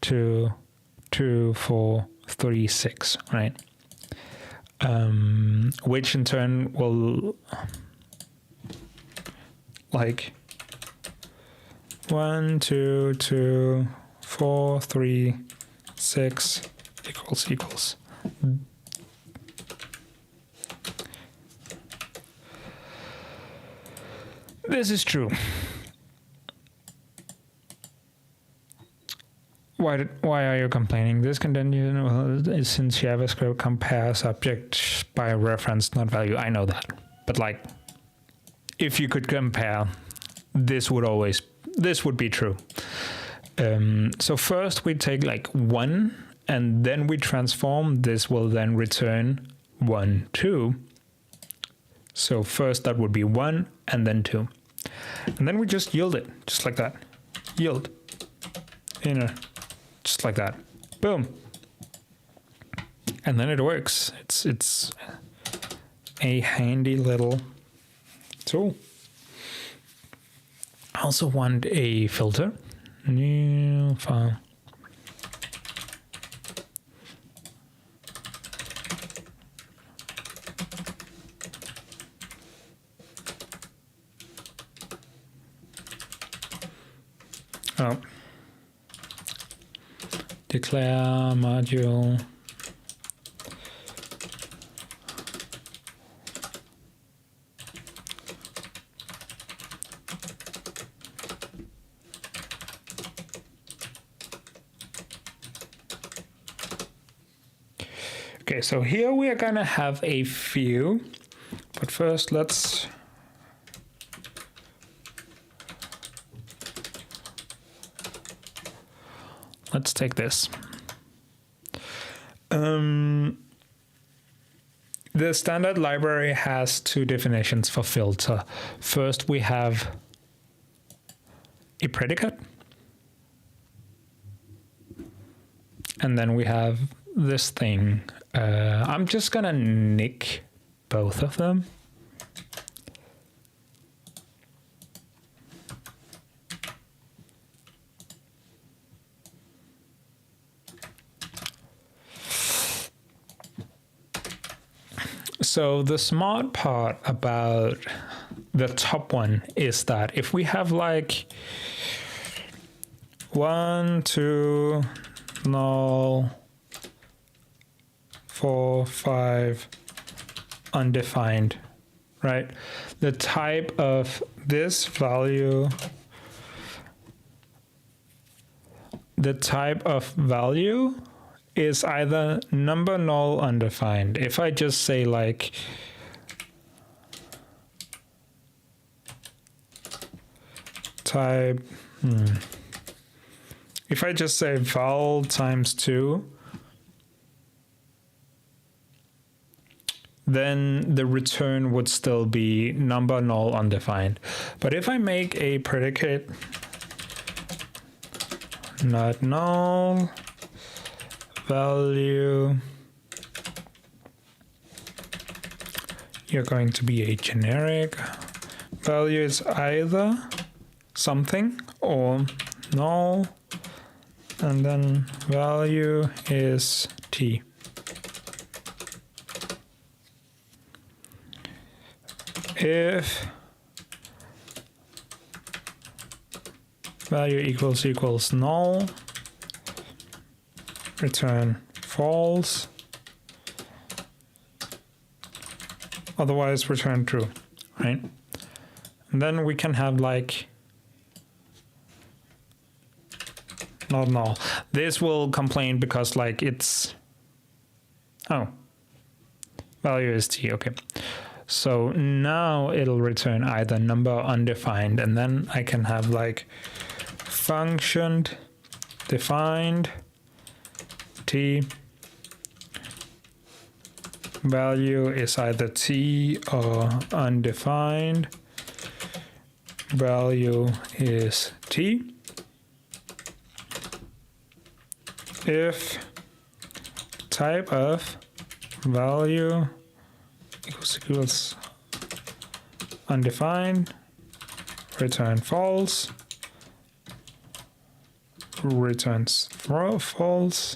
2, 2, 4, 3, 6, right? Which in turn will like 1, 2, 2, 4, 3, 6 equals. This is true. Why are you complaining? This contingent is since JavaScript compares object by reference, not value. I know that, but like, if you could compare, this would be true. So first we take like 1 and then we transform. This will then return 1, 2. So first that would be 1 and then 2. And then we just yield it, just like that. Yield, inner, just like that. Boom. And then it works. It's a handy little tool. I also want a filter. New file. Oh. Declare module. Okay, so here we are gonna have a few, but first let's take this. The standard library has 2 definitions for filter. First, we have a predicate, and then we have this thing. I'm just gonna nick both of them. So the smart part about the top one is that if we have like 1, 2, null, 4, 5, undefined, right? The type of this value, is either number, null, undefined. If I just say like type, if I just say val times 2, then the return would still be number, null, undefined. But if I make a predicate not null, value, you're going to be a generic value is either something or null, and then value is t. If value equals null, return false, otherwise return true, right? And then we can have like not null. This will complain because like it's, oh, value is t, okay. So now it'll return either number or undefined, and then I can have like function defined t, value is either t or undefined, value is t. If type of value equals undefined, return false, returns false,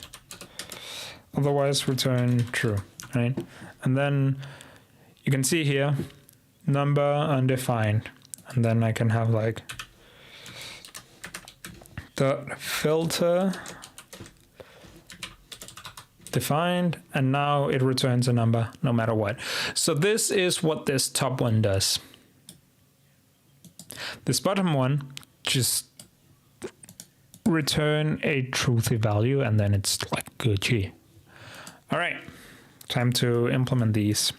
otherwise return true, right? And then you can see here number undefined, and then I can have like dot filter defined, and now it returns a number no matter what. So this is what this top one does. This bottom one just return a truthy value, and then it's like Gucci. All right, time to implement these.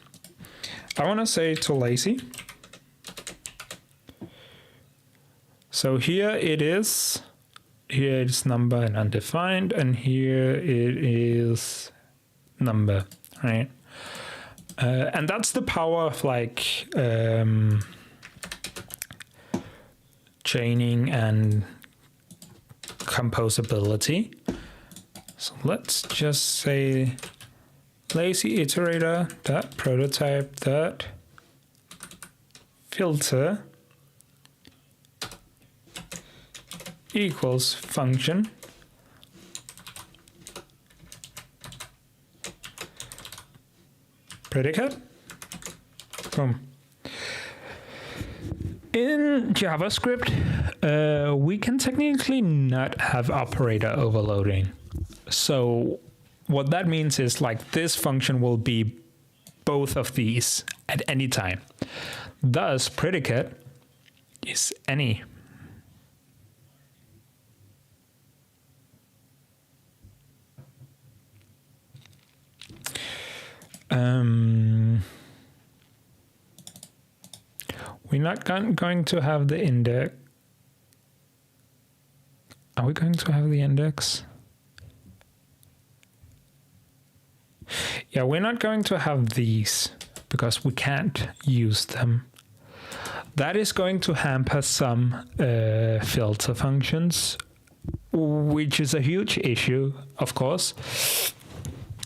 I want to say to lazy. So here it is here it's number and undefined, and here it is number, right? And that's the power of like chaining and composability. So let's just say lazy iterator dot prototype dot filter equals function predicate. Boom. In JavaScript, we can technically not have operator overloading. So what that means is like this function will be both of these at any time. Thus, predicate is any. We're not going to have the index. Are we going to have the index? Yeah, we're not going to have these because we can't use them. That is going to hamper some filter functions, which is a huge issue, of course.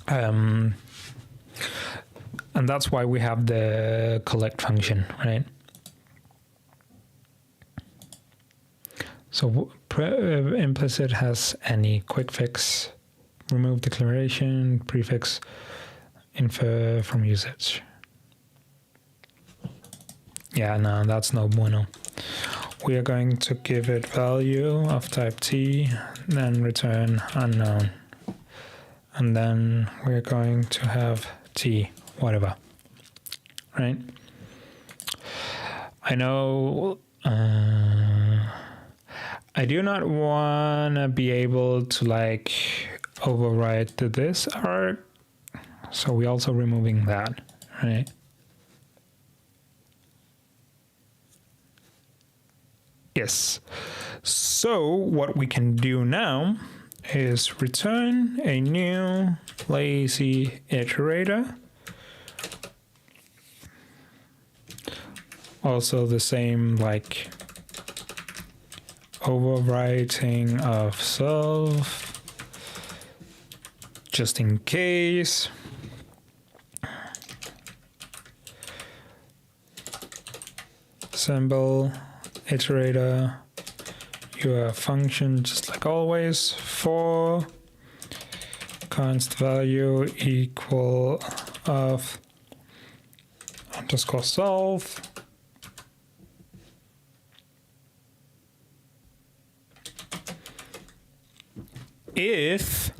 And that's why we have the collect function, right? So implicit has any quick fix, remove declaration, prefix, infer from usage. Yeah, no, that's no bueno. We are going to give it value of type T, then return unknown. And then we're going to have T, whatever, right? I know I do not want to be able to like override this arg, so we're also removing that, right? Yes. So what we can do now is return a new lazy iterator. Also the same like overwriting of self, just in case. Symbol iterator, your function just like always, for const value equal of underscore self. If,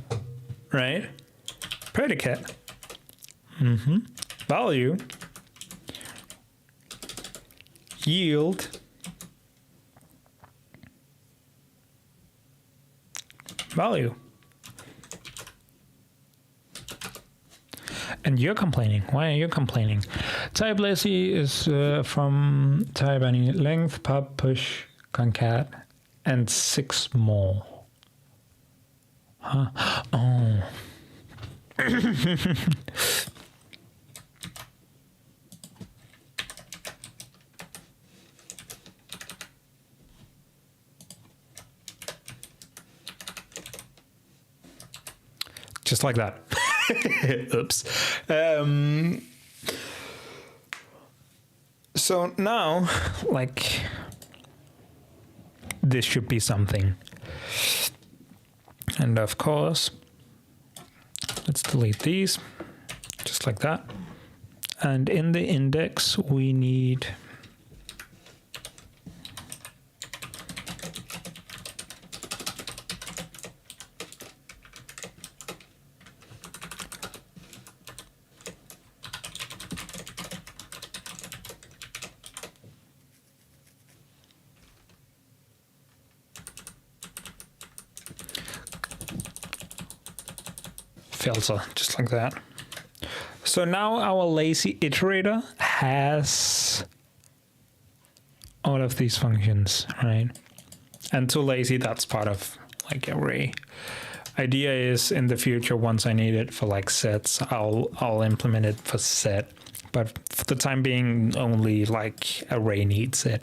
right, predicate, value, yield, value. And you're complaining. Why are you complaining? Type lazy is from type any length, pub, push, concat, and 6 more. Huh? Oh. Just like that. Oops. So now, like, this should be something. And of course, let's delete these, just like that. And in the index, we need filter, just like that. So now our lazy iterator has all of these functions, right? And to lazy, that's part of like array. Idea is in the future, once I need it for like sets, I'll implement it for set. But for the time being, only like array needs it.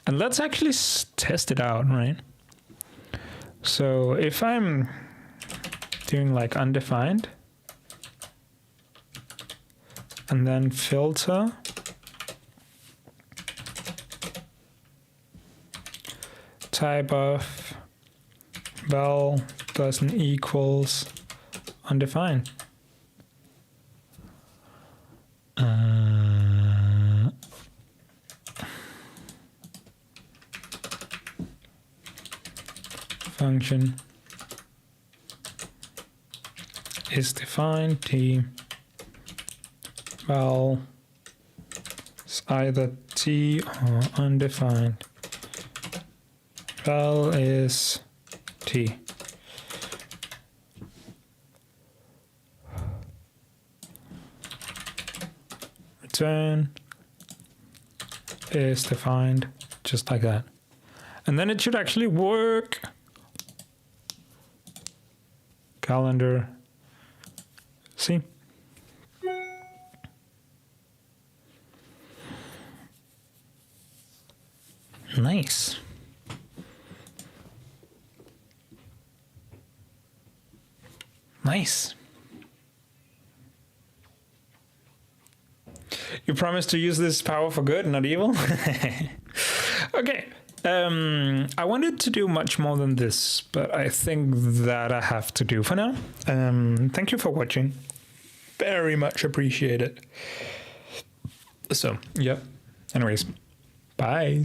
And let's actually test it out, right? So if I'm doing like undefined and then filter, type of val doesn't equals undefined. Function is defined. T val is either T or undefined. Val is T. Return is defined, just like that. And then it should actually work. Calendar. See? Nice. Nice. You promise to use this power for good, not evil? Okay. I wanted to do much more than this, but I think that I have to do for now. Thank you for watching. Very much appreciate it. So, yeah. Anyways, bye.